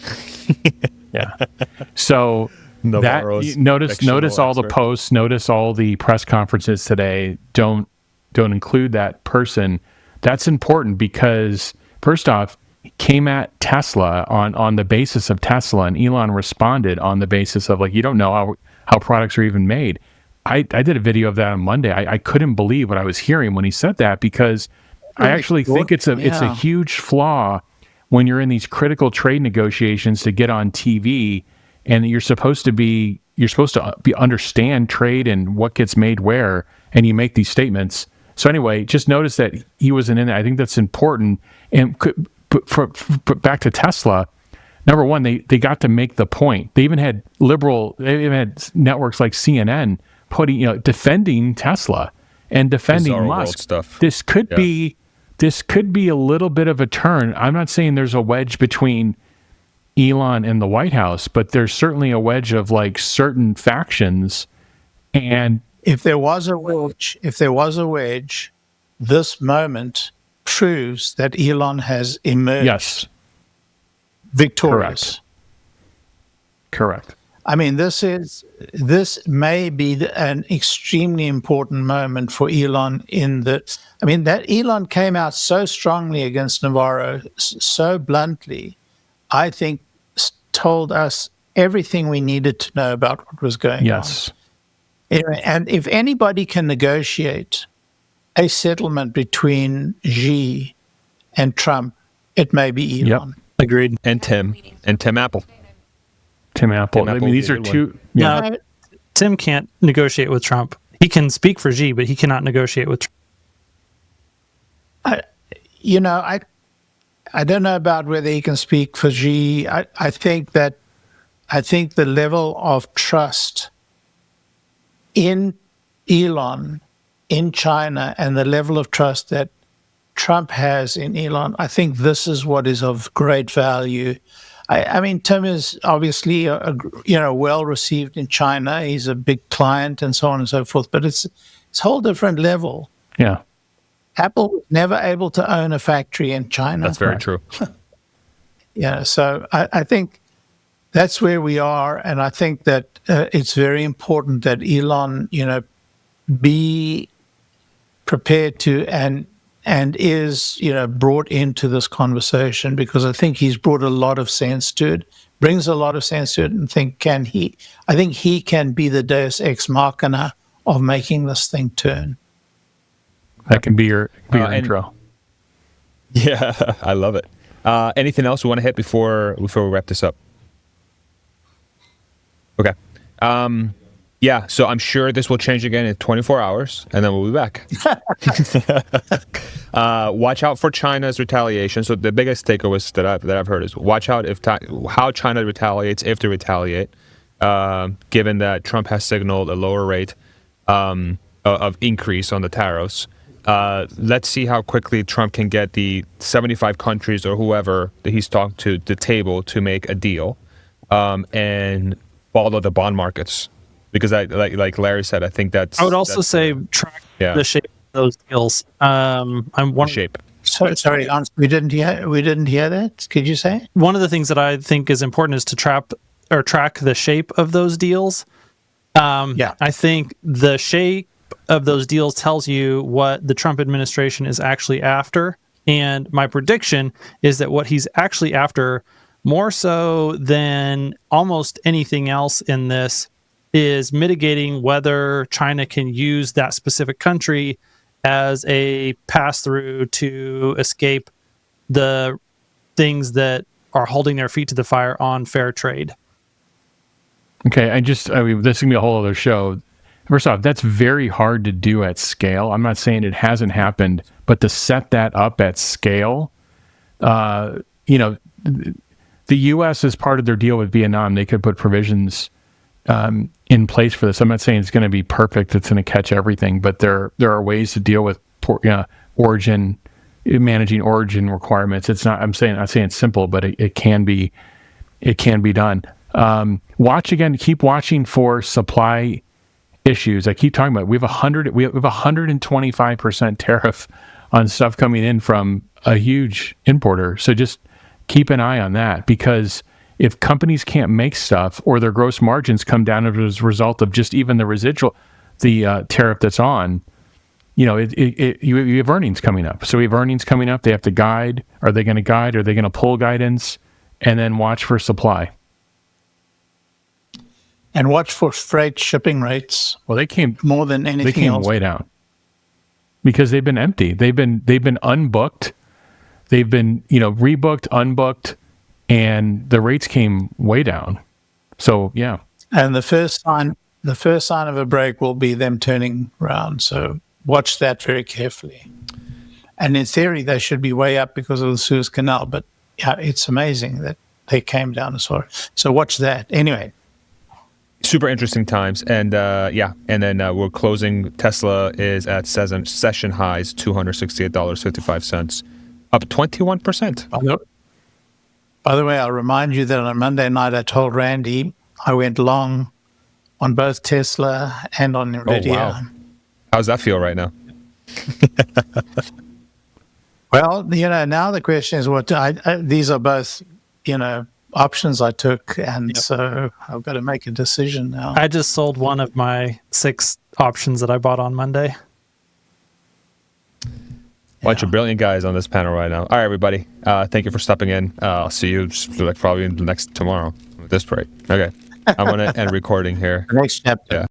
Yeah. So Navarro's notice all the expert. posts, notice all the press conferences today. Don't include that person. That's important because first off, he came at Tesla on the basis of Tesla, and Elon responded on the basis of you don't know how products are even made. I did a video of that on Monday. I couldn't believe what I was hearing when he said that because I actually think it's a huge flaw when you're in these critical trade negotiations to get on TV, and you're supposed to understand trade and what gets made where, and you make these statements. So anyway, just notice that he wasn't in it. I think that's important. And but back to Tesla, number one, they got to make the point. They even had networks like CNN defending Tesla and defending Bizarro Musk. world stuff. This could be a little bit of a turn. I'm not saying there's a wedge between Elon and the White House, but there's certainly a wedge of certain factions. And if there was a wedge, this moment proves that Elon has emerged victorious. Correct. I mean, this may be an extremely important moment for Elon that Elon came out so strongly against Navarro, so bluntly, I think told us everything we needed to know about what was going on. Yes. And if anybody can negotiate a settlement between Xi and Trump, it may be Elon. Yep. Agreed. And Tim Apple. Tim Apple. I mean, these are two. Yeah. No, Tim can't negotiate with Trump. He can speak for Xi, but he cannot negotiate with Trump. I don't know about whether he can speak for Xi. I think the level of trust in Elon, in China, and the level of trust that Trump has in Elon, I think this is what is of great value. I mean, Tim is obviously well received in China. He's a big client and so on and so forth. But it's a whole different level. Yeah. Apple was never able to own a factory in China. That's very true. So I think that's where we are, and I think that it's very important that Elon, be prepared to and is brought into this conversation, because I think he's brought a lot of sense to it, brings a lot of sense to it, and I think he can be the Deus ex machina of making this thing turn. That can be your intro. Yeah, I love it. Anything else we want to hit before we wrap this up? Okay. Yeah, so I'm sure this will change again in 24 hours, and then we'll be back. Watch out for China's retaliation. So the biggest takeaways that I've heard is watch out how China retaliates, if they retaliate, given that Trump has signaled a lower rate of increase on the tariffs. Let's see how quickly Trump can get the 75 countries or whoever that he's talked to the table to make a deal, and follow the bond markets. Because like Larry said, I think that's. I would also say track the shape of those deals. I'm one shape. Sorry, we didn't hear that. Could you say? One of the things that I think is important is to track the shape of those deals. I think the shape of those deals tells you what the Trump administration is actually after, and my prediction is that what he's actually after, more so than almost anything else in this, is mitigating whether China can use that specific country as a pass-through to escape the things that are holding their feet to the fire on fair trade. Okay, I mean, this is going to be a whole other show. First off, that's very hard to do at scale. I'm not saying it hasn't happened, but to set that up at scale, the U.S. as part of their deal with Vietnam, they could put provisions in place for this. I'm not saying it's going to be perfect. It's going to catch everything, but there are ways to deal with managing origin requirements. It's not. I'm saying it's simple, but it can be done. Keep watching for supply issues. I keep talking about it. We have 125% tariff on stuff coming in from a huge importer. So just keep an eye on that, because if companies can't make stuff or their gross margins come down as a result of just even the residual, the tariff that's on, you have earnings coming up. So we have earnings coming up. They have to guide. Are they going to guide? Are they going to pull guidance? And then watch for supply. And watch for freight shipping rates. Well, they came more than anything else. They came way down because they've been empty. They've been unbooked. They've been rebooked, unbooked, and the rates came way down. So yeah. And the first sign of a break will be them turning around. So watch that very carefully. And in theory, they should be way up because of the Suez Canal. But yeah, it's amazing that they came down as far. So watch that. Anyway. Super interesting times. And then we're closing. Tesla is at session highs, $268.55, up 21%. By the way, I'll remind you that on Monday night, I told Randy I went long on both Tesla and on NVIDIA. Oh, wow. How's that feel right now? Well, now the question is these are both, options I took, and so I've got to make a decision now. I just sold one of my 6 options that I bought on Monday. Bunch of brilliant guys on this panel right now. All right, everybody. Thank you for stopping in. I'll see you probably in the next tomorrow with this break. Okay. I'm going to end recording here. Next chapter. Yeah.